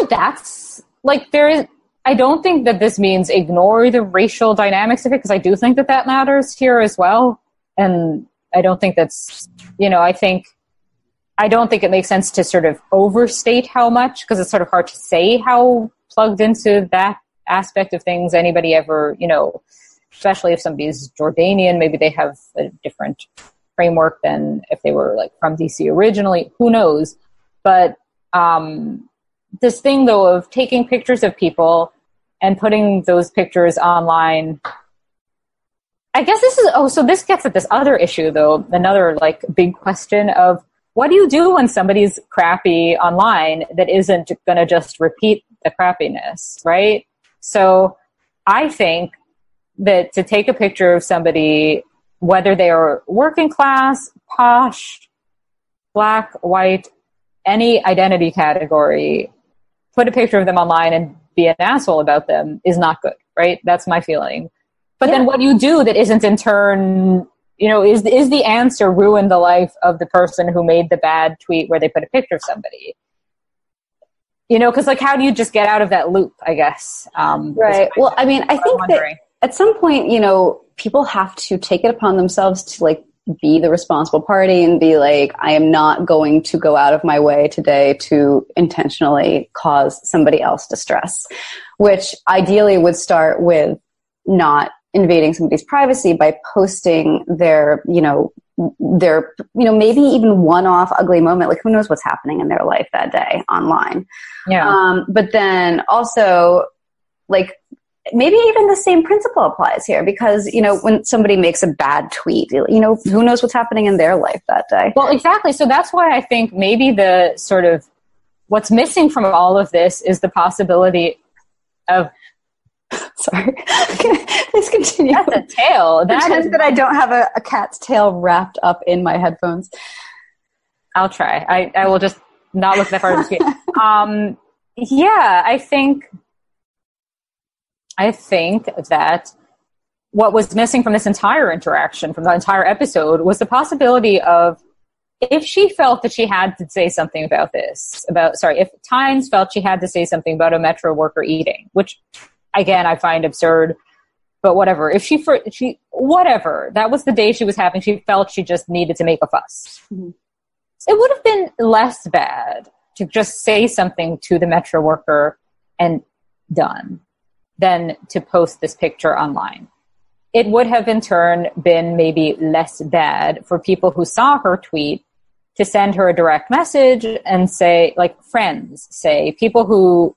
like that's, like, I don't think that this means ignore the racial dynamics of it, because I do think that matters here as well. And I don't think that's, you know, I don't think it makes sense to sort of overstate how much, because it's sort of hard to say how plugged into that aspect of things anybody ever, you know, especially if somebody's Jordanian, maybe they have a different framework than if they were like from DC originally, who knows? But this thing though of taking pictures of people and putting those pictures online, I guess so this gets at this other issue though, another like big question of, what do you do when somebody's crappy online that isn't going to just repeat the crappiness, right? So I think that to take a picture of somebody, whether they are working class, posh, black, white, any identity category, put a picture of them online and be an asshole about them is not good, right? That's my feeling. But then what you do that isn't in turn, you know, is the answer ruin the life of the person who made the bad tweet where they put a picture of somebody? You know, because like, how do you just get out of that loop, I guess? Right. Well, I mean, I think that at some point, you know, people have to take it upon themselves to like be the responsible party and be like, I am not going to go out of my way today to intentionally cause somebody else distress, which ideally would start with not invading somebody's privacy by posting their, maybe even one-off ugly moment. Like, who knows what's happening in their life that day online. Yeah. But then also, like, maybe even the same principle applies here, because, you know, when somebody makes a bad tweet, you know, who knows what's happening in their life that day. Well, exactly. So that's why I think maybe the sort of what's missing from all of this is the possibility of sorry. Please continue. That's a tail. That is that I don't have a cat's tail wrapped up in my headphones. I'll try. I will just not look that far into it. Yeah, I think that what was missing from this entire interaction, from the entire episode, was the possibility of, if she felt that she had to say something about this, if Tynes felt she had to say something about a Metro worker eating, which, again, I find absurd, but whatever. If whatever, that was the day she was having, she felt she just needed to make a fuss. Mm-hmm. It would have been less bad to just say something to the Metro worker and done than to post this picture online. It would have in turn been maybe less bad for people who saw her tweet to send her a direct message and say, like friends say, people who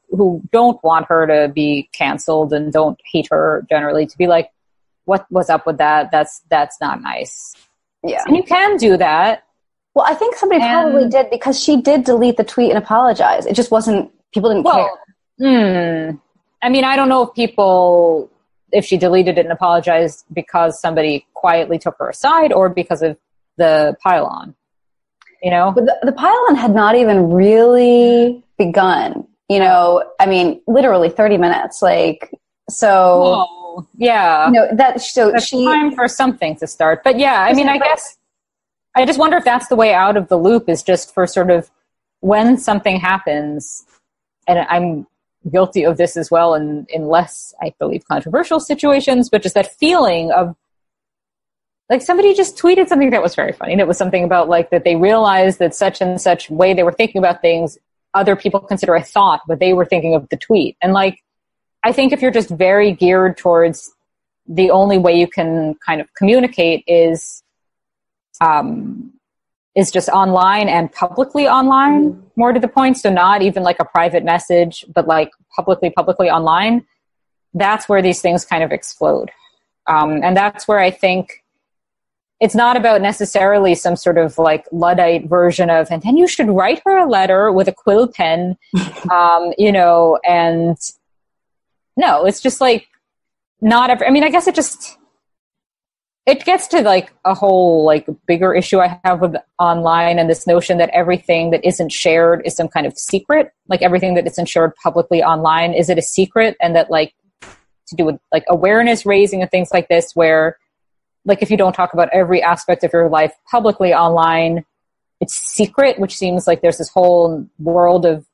don't want her to be canceled and don't hate her generally, to be like, what's up with that? That's not nice. Yeah. And you can do that. Well, I think somebody probably did, because she did delete the tweet and apologize. It just wasn't, people didn't care. I mean, I don't know if she deleted it and apologized because somebody quietly took her aside or because of the pylon, you know? But the pylon had not even really begun, you know? I mean, literally 30 minutes, so... Whoa, yeah. That's time for something to start. But yeah, I mean, I guess... I just wonder if that's the way out of the loop, is just for sort of when something happens, and I'm guilty of this as well in less, I believe, controversial situations, but just that feeling of, like, somebody just tweeted something that was very funny. And it was something about, like, that they realized that such and such way they were thinking about things, other people consider a thought, but they were thinking of the tweet. And, like, I think if you're just very geared towards the only way you can kind of communicate is just online and publicly online, more to the point. So not even like a private message, but like publicly online. That's where these things kind of explode. And that's where I think it's not about necessarily some sort of like Luddite version of, and then you should write her a letter with a quill pen, and no, it's just like I guess it gets to like a whole like bigger issue I have with online, and this notion that everything that isn't shared is some kind of secret. Like everything that isn't shared publicly online, is it a secret? And that like to do with like awareness raising and things like this, where like if you don't talk about every aspect of your life publicly online, it's secret, which seems like there's this whole world of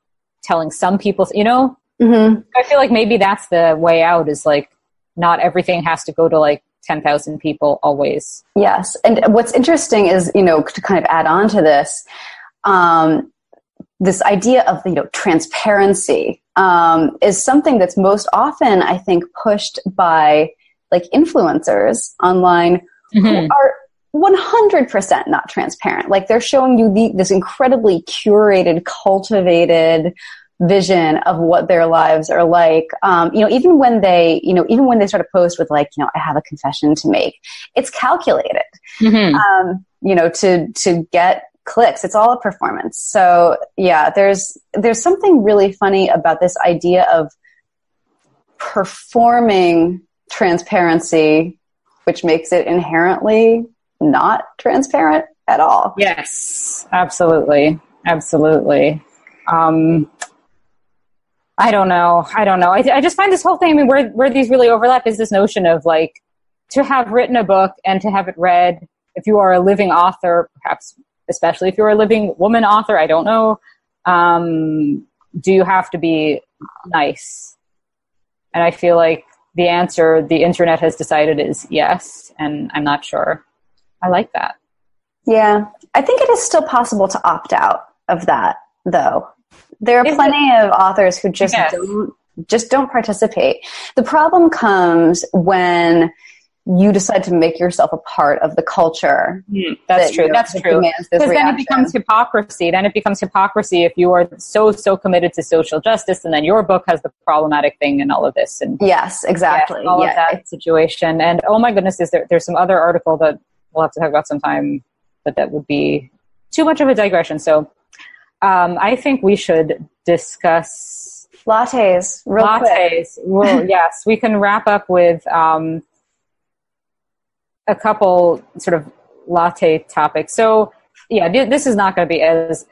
telling some people, Mm-hmm. I feel like maybe that's the way out, is like not everything has to go to like 10,000 people always. Yes. And what's interesting is, to kind of add on to this, this idea of, transparency is something that's most often, I think, pushed by like influencers online who are 100% not transparent. Like they're showing you this incredibly curated, cultivated vision of what their lives are like. Even when they start a post with like, I have a confession to make, it's calculated, to get clicks. It's all a performance. So yeah, there's something really funny about this idea of performing transparency, which makes it inherently not transparent at all. Yes, absolutely. Absolutely. I don't know. I just find this whole thing, where these really overlap is this notion of like, to have written a book and to have it read, if you are a living author, perhaps especially if you're a living woman author, I don't know, do you have to be nice? And I feel like the answer the internet has decided is yes, and I'm not sure I like that. Yeah. I think it is still possible to opt out of that, though. There are plenty of authors who just don't participate. The problem comes when you decide to make yourself a part of the culture. That's true. That's true. Because then it becomes hypocrisy. Then it becomes hypocrisy if you are so committed to social justice, and then your book has the problematic thing and all of this. And yes, exactly. Of that situation. And oh my goodness, there's some other article that we'll have to talk about sometime, but that would be too much of a digression. So I think we should discuss lattes real quick. Well, yes, we can wrap up with a couple sort of latte topics. So this is not going to be as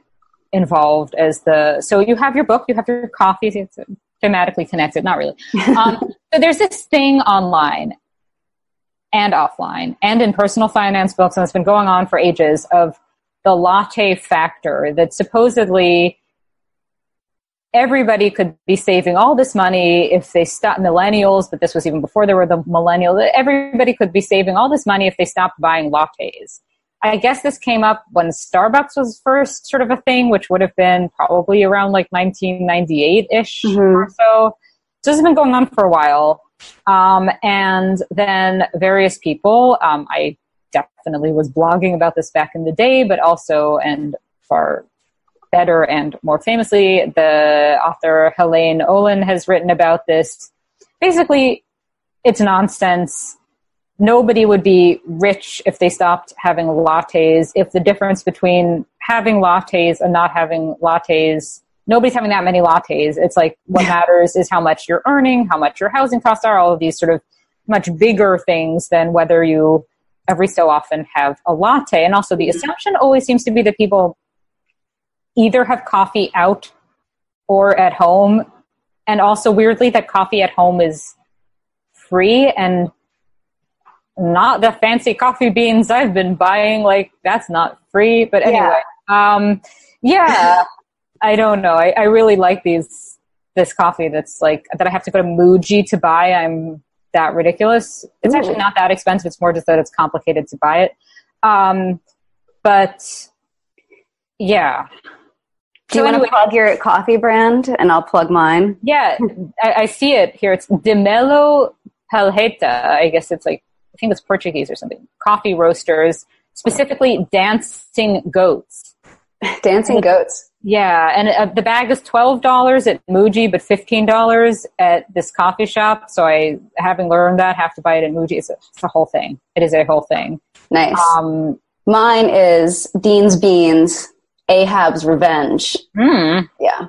involved as so you have your book, you have your coffee, it's thematically connected, not really. So there's this thing online and offline and in personal finance books, and it's been going on for ages, of the latte factor, that supposedly everybody could be saving all this money if they stop, millennials, but this was even before there were the millennials, everybody could be saving all this money if they stopped buying lattes. I guess this came up when Starbucks was first sort of a thing, which would have been probably around like 1998-ish or so. So this has been going on for a while. And then various people, I definitely was blogging about this back in the day, but also, and far better and more famously, the author Helene Olin has written about this. Basically, it's nonsense. Nobody would be rich if they stopped having lattes. If the difference between having lattes and not having lattes, nobody's having that many lattes. It's like what matters is how much you're earning, how much your housing costs are, all of these sort of much bigger things than whether you every so often have a latte. And also the assumption always seems to be that people either have coffee out or at home. And also weirdly that coffee at home is free, and not the fancy coffee beans I've been buying. Like, that's not free. But anyway, I don't know. I really like this coffee that's like, that I have to go to Muji to buy. I'm that ridiculous. It's actually not that expensive. It's more just that it's complicated to buy it. But yeah. Do you want to plug your coffee brand and I'll plug mine? Yeah, I see it here. It's De Melo Palheta. I guess it's like, I think it's Portuguese or something. Coffee roasters, specifically Dancing Goats. Dancing Goats. Yeah, and the bag is $12 at Muji, but $15 at this coffee shop. So I, having learned that, have to buy it at Muji. It's a whole thing. It is a whole thing. Nice. Mine is Dean's Beans, Ahab's Revenge. Yeah,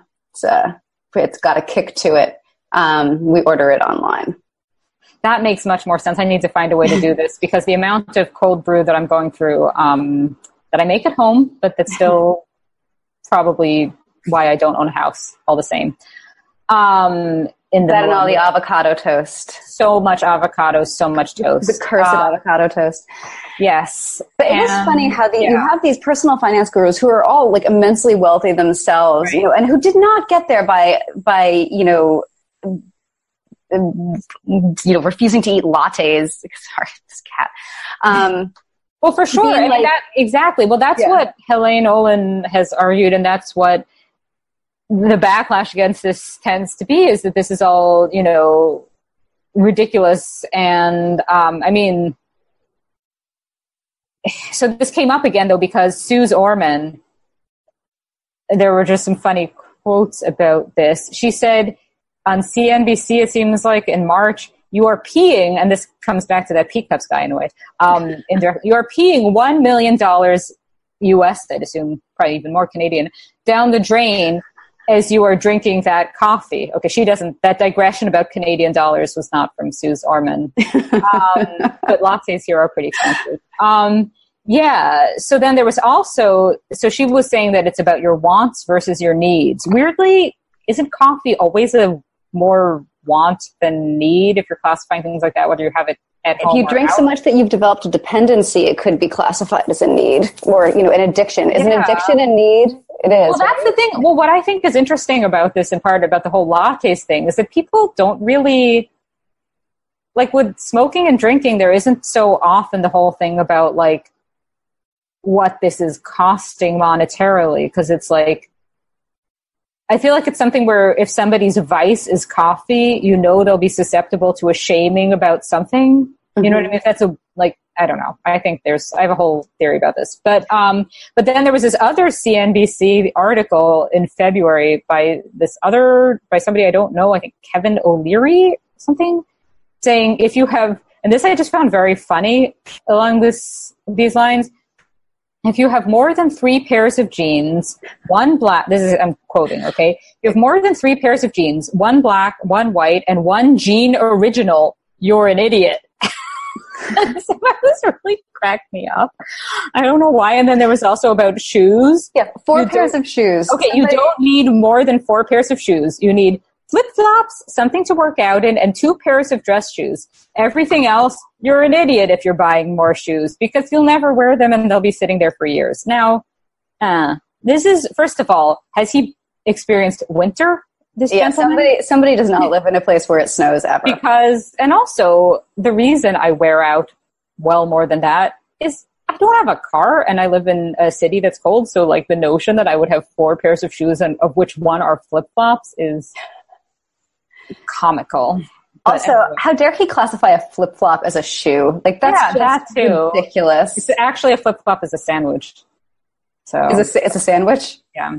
it's got a kick to it. We order it online. That makes much more sense. I need to find a way to do this because the amount of cold brew that I'm going through, that I make at home, but that's still probably why I don't own a house all the same. And all the avocado toast. So much avocado, so much toast. The cursed avocado toast. Yes. But it is funny how you have these personal finance gurus who are all like immensely wealthy themselves, right, and who did not get there by refusing to eat lattes. Sorry, this cat. Well, for sure. I mean, exactly. Well, that's what Helene Olin has argued, and that's what the backlash against this tends to be, is that this is all, ridiculous. And, I mean, so this came up again, though, because Suze Orman, there were just some funny quotes about this. She said on CNBC, it seems like in March, you are peeing, and this comes back to that pee cups guy in a way, you are peeing $1 million US, I'd assume probably even more Canadian, down the drain as you are drinking that coffee. Okay, that digression about Canadian dollars was not from Suze Orman. But lattes here are pretty expensive. So then there was also, so she was saying that it's about your wants versus your needs. Weirdly, isn't coffee always a more want than need if you're classifying things like that, whether you have it at home? If you drink so much that you've developed a dependency, it could be classified as a need, or an addiction. Is an addiction a need? It is. Well, that's the thing. Well, what I think is interesting about this, in part about the whole lattes thing, is that people don't really, like with smoking and drinking, there isn't so often the whole thing about like what this is costing monetarily, because it's like, I feel like it's something where if somebody's vice is coffee, they'll be susceptible to a shaming about something. You know what I mean? If that's I don't know. I have a whole theory about this. But then there was this other CNBC article in February by somebody I don't know, I think Kevin O'Leary, something, saying if you have, and this I just found very funny along these lines, if you have more than 3 pairs of jeans, one black, I'm quoting, okay? You have more than 3 pairs of jeans, one black, one white, and one jean original, you're an idiot. So I was really cracked me up. I don't know why. And then there was also about shoes. Yeah, 4 pairs of shoes. Okay, you don't need more than 4 pairs of shoes. You need flip-flops, something to work out in, and 2 pairs of dress shoes. Everything else, you're an idiot if you're buying more shoes because you'll never wear them and they'll be sitting there for years. Now, this is, first of all, has he experienced winter? This gentleman? Somebody does not live in a place where it snows ever. Because, and also, the reason I wear out well more than that is I don't have a car and I live in a city that's cold. So like the notion that I would have 4 pairs of shoes and of which one are flip-flops is comical. Also, how dare he classify a flip-flop as a shoe? Like that's that too. Ridiculous. It's actually a flip-flop is a sandwich. So it's a sandwich? Yeah.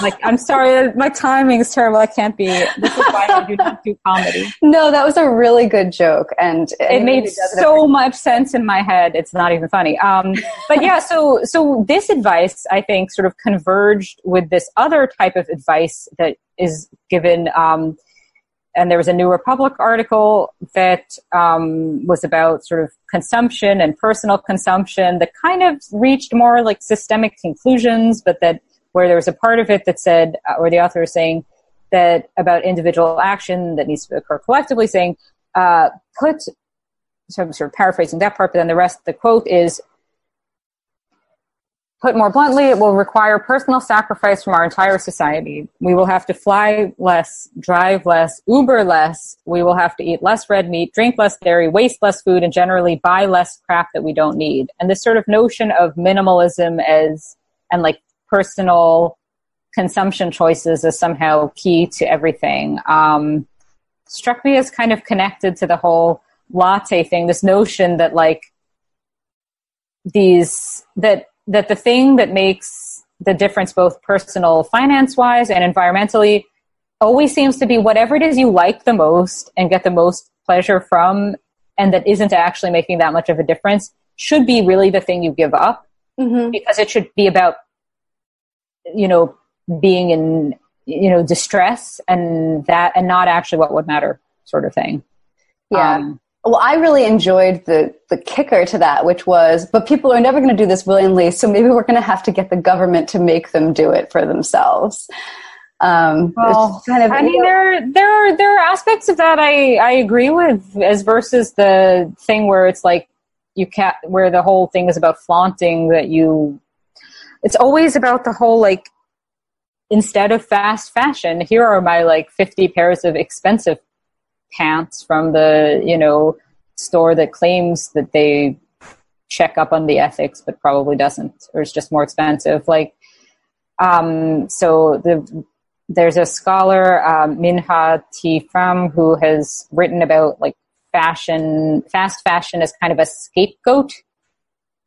Like, I'm sorry, my timing is terrible. I can't be. This is why I do not do comedy. No, that was a really good joke, and it made so much sense in my head. It's not even funny. But yeah, so this advice, I think, sort of converged with this other type of advice that is given. And there was a New Republic article that was about sort of consumption and personal consumption that kind of reached more like systemic conclusions, but that where there was a part of it that said, or the author is saying that about individual action that needs to occur collectively, saying, so I'm sort of paraphrasing that part, but then the rest, the quote is, put more bluntly, it will require personal sacrifice from our entire society. We will have to fly less, drive less, Uber less. We will have to eat less red meat, drink less dairy, waste less food, and generally buy less crap that we don't need. And this sort of notion of minimalism and like personal consumption choices as somehow key to everything struck me as kind of connected to the whole latte thing. This notion that like that the thing that makes the difference both personal finance-wise and environmentally always seems to be whatever it is you like the most and get the most pleasure from, and that isn't actually making that much of a difference, should be really the thing you give up, because it should be about, being in, distress and not actually what would matter sort of thing. Yeah. Well, I really enjoyed the kicker to that, which was, but people are never going to do this willingly, so maybe we're going to have to get the government to make them do it for themselves. Well, kind of, there are aspects of that I agree with, as versus the thing where it's like where the whole thing is about flaunting that it's always about the whole like, instead of fast fashion, here are my like 50 pairs of expensive pants from the store that claims that they check up on the ethics but probably doesn't, or is just more expensive. Like there's a scholar, Minha T. Pham, who has written about like fast fashion as kind of a scapegoat,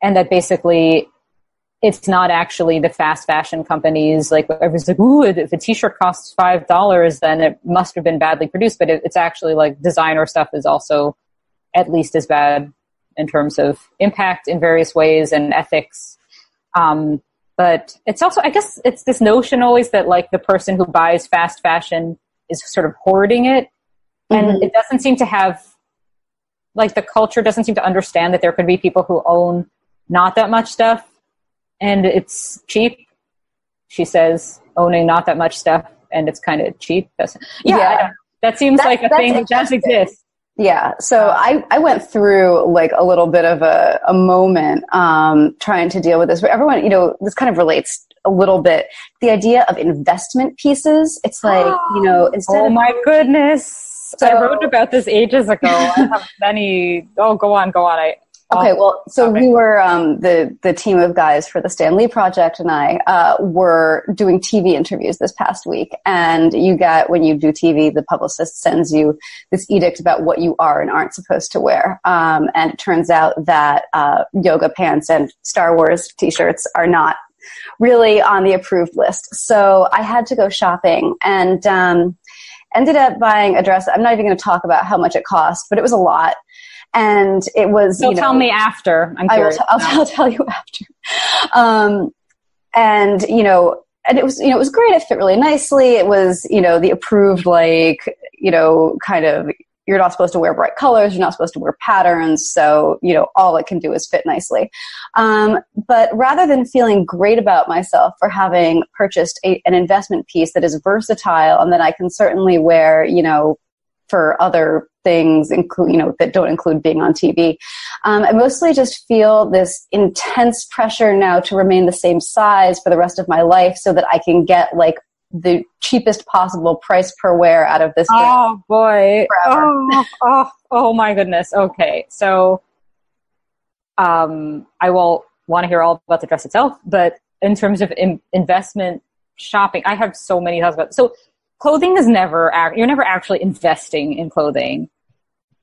and that basically it's not actually the fast fashion companies. Like everyone's like, ooh, if a t-shirt costs $5, then it must have been badly produced. But it's actually like designer stuff is also at least as bad in terms of impact in various ways and ethics. But it's also, I guess it's this notion always that like the person who buys fast fashion is sort of hoarding it. And it doesn't seem to have, like the culture doesn't seem to understand that there could be people who own not that much stuff. And it's cheap, she says, owning not that much stuff, and it's kind of cheap. That seems like a thing that does exist. Yeah, so I went through like a little bit of a moment trying to deal with this. Where everyone, this kind of relates a little bit. The idea of investment pieces. It's like, instead of... my goodness. So, I wrote about this ages ago. I have many... Oh, go on. Okay, well, so we were, the team of guys for the Stan Lee Project and I were doing TV interviews this past week. And when you do TV, the publicist sends you this edict about what you are and aren't supposed to wear. And it turns out that yoga pants and Star Wars t-shirts are not really on the approved list. So I had to go shopping and ended up buying a dress. I'm not even going to talk about how much it cost, but it was a lot. And it was, tell me after. I'm curious. I'll tell you after. And it was great. It fit really nicely. It was, the approved, like, kind of you're not supposed to wear bright colors. You're not supposed to wear patterns. So, all it can do is fit nicely. But rather than feeling great about myself for having purchased an investment piece that is versatile and that I can certainly wear, for other things, that don't include being on TV. I mostly just feel this intense pressure now to remain the same size for the rest of my life so that I can get like the cheapest possible price per wear out of this. Oh boy. Oh my goodness. Okay. So, I will want to hear all about the dress itself, but in terms of investment shopping, I have so many thoughts about it. So clothing is you're never actually investing in clothing.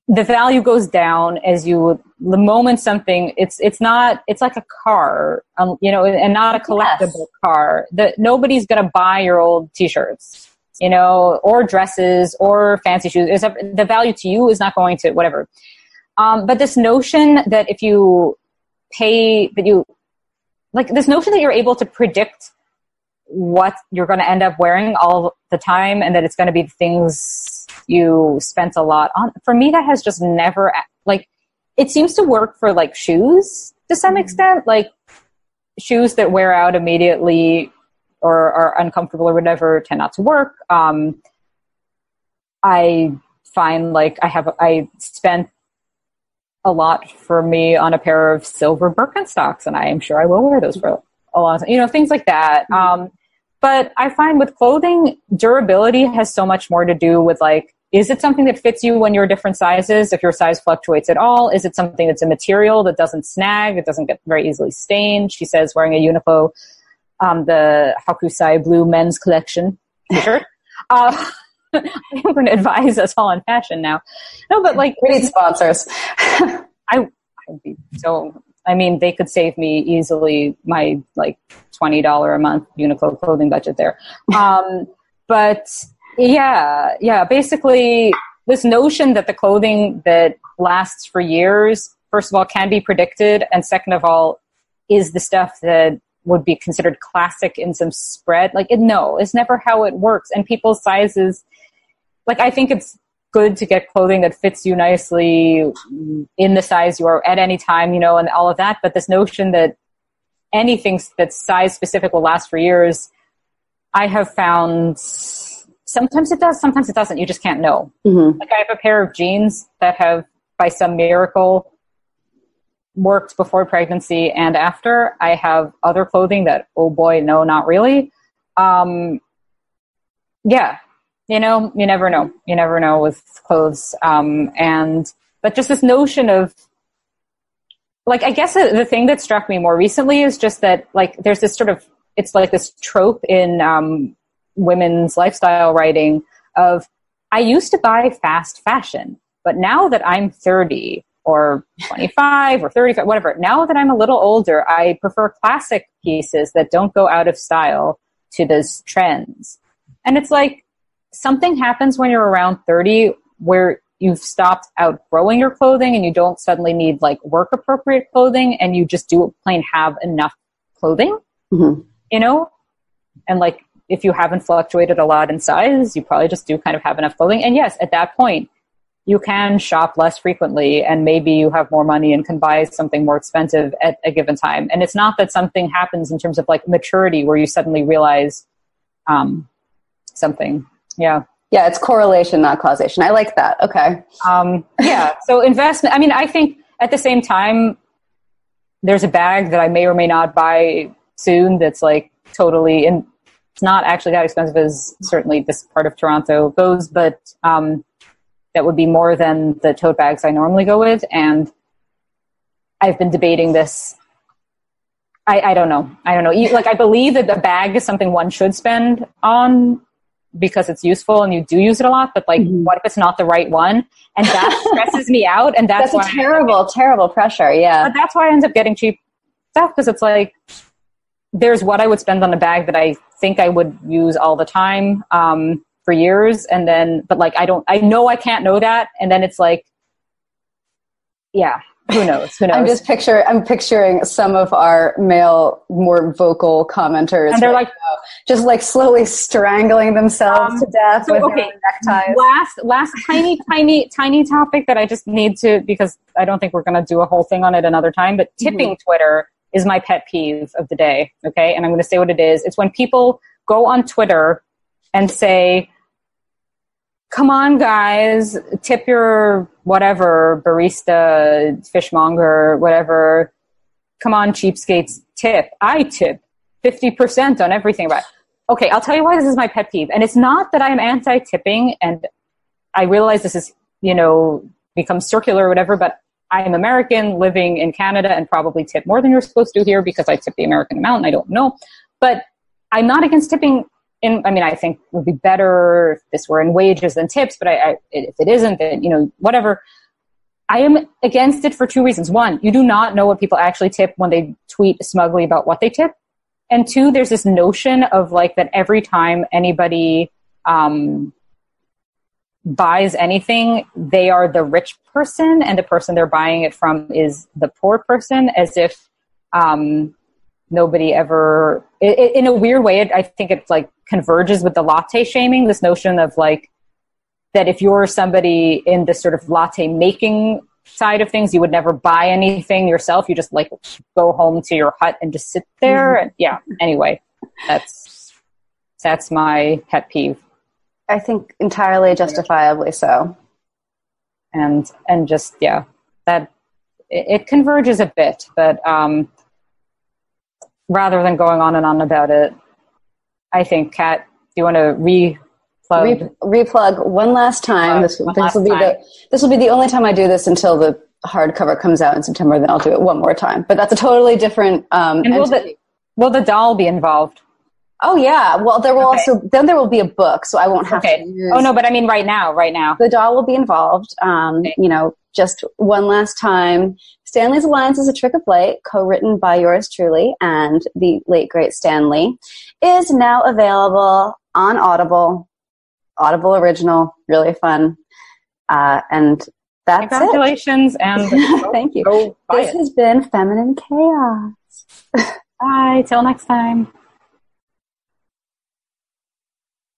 The value goes down the moment something, it's like a car, and not a collectible car. Nobody's going to buy your old t-shirts, or dresses or fancy shoes. The value to you is not going to whatever. But this notion that if you pay, this notion that you're able to predict what you're going to end up wearing all the time and that it's going to be the things you spent a lot on. For me, that has just never, it seems to work for shoes to some extent, shoes that wear out immediately or are uncomfortable or whatever tend not to work. I find I spent a lot for me on a pair of silver Birkenstocks, and I am sure I will wear those for a long time, things like that. But I find with clothing, durability has so much more to do with is it something that fits you when you're different sizes, if your size fluctuates at all? Is it something that's a material that doesn't snag, it doesn't get very easily stained? She says wearing a Uniqlo, the Hakusai Blue men's collection t-shirt. I'm going to advise us all on fashion now. No, but we need sponsors. They could save me easily my $20 a month Uniqlo clothing budget there. But yeah, basically this notion that the clothing that lasts for years, first of all, can be predicted, and second of all, is the stuff that would be considered classic in some spread. It's never how it works. And people's sizes, I think it's good to get clothing that fits you nicely in the size you are at any time, and all of that. But this notion that anything that's size specific will last for years, I have found sometimes it does, sometimes it doesn't. You just can't know. Mm-hmm. I have a pair of jeans that have, by some miracle, worked before pregnancy and after. I have other clothing that, oh boy, no, not really. Yeah. You never know. You never know with clothes. But just this notion of, I guess the thing that struck me more recently is just that, there's this sort of, it's this trope in women's lifestyle writing of, I used to buy fast fashion, but now that I'm 30 or 25 or 35, whatever, now that I'm a little older, I prefer classic pieces that don't go out of style to those trends. And it's something happens when you're around 30 where you've stopped outgrowing your clothing and you don't suddenly need work appropriate clothing, and you just do plain have enough clothing, mm-hmm. And if you haven't fluctuated a lot in size, you probably just do kind of have enough clothing. And yes, at that point, you can shop less frequently and maybe you have more money and can buy something more expensive at a given time. And it's not that something happens in terms of maturity where you suddenly realize something. Yeah. Yeah, it's correlation, not causation. I like that. Okay. Yeah. So investment, I think at the same time, there's a bag that I may or may not buy soon that's totally, and it's not actually that expensive as certainly this part of Toronto goes, but that would be more than the tote bags I normally go with. And I've been debating this. I don't know. I believe that the bag is something one should spend on because it's useful and you do use it a lot, but mm-hmm. What if it's not the right one? And that stresses me out. And that's a terrible pressure. Yeah. But that's why I end up getting cheap stuff, because it's there's what I would spend on a bag that I think I would use all the time for years. And then, but I know I can't know that. And then it's yeah. Who knows? Who knows? I'm picturing some of our male, more vocal commenters, and they're like, just like slowly strangling themselves to death with their neckties. Last tiny topic that I just need to, because I don't think we're going to do a whole thing on it another time, but tipping Twitter is my pet peeve of the day. Okay. And I'm going to say what it is. It's when people go on Twitter and say, come on, guys, tip your whatever, barista, fishmonger, whatever. Come on, cheapskates, tip. I tip 50% on everything. Right? Okay, I'll tell you why this is my pet peeve. And it's not that I'm anti-tipping, and I realize this is, becomes circular or whatever, but I am American living in Canada and probably tip more than you're supposed to here because I tip the American amount and I don't know. But I'm not against tipping. I think it would be better if this were in wages than tips, but if it isn't, then, whatever. I am against it for two reasons. One, you do not know what people actually tip when they tweet smugly about what they tip. And two, there's this notion of like that every time anybody buys anything, they are the rich person and the person they're buying it from is the poor person, as if nobody ever, in a weird way, I think it like converges with the latte shaming, this notion of like, that if you're somebody in the sort of latte making side of things, you would never buy anything yourself. You just like go home to your hut and just sit there. And yeah. Anyway, that's my pet peeve. I think entirely justifiably so. And just, yeah, that it converges a bit, but, rather than going on and on about it, I think, Kat, do you want to replug one last time? This will be the only time I do this until the hardcover comes out in September. Then I'll do it one more time. But that's a totally different. And will the doll be involved? Oh yeah. Well, there will there will be a book, so I won't have to use. Oh no, but I mean right now. The doll will be involved. Just one last time. Stanley's Alliance is a Trick of Light, co-written by yours truly and the late great Stanley, is now available on Audible original, really fun. And that's Congratulations, and thank you. This has been Feminine Chaos. Bye, till next time.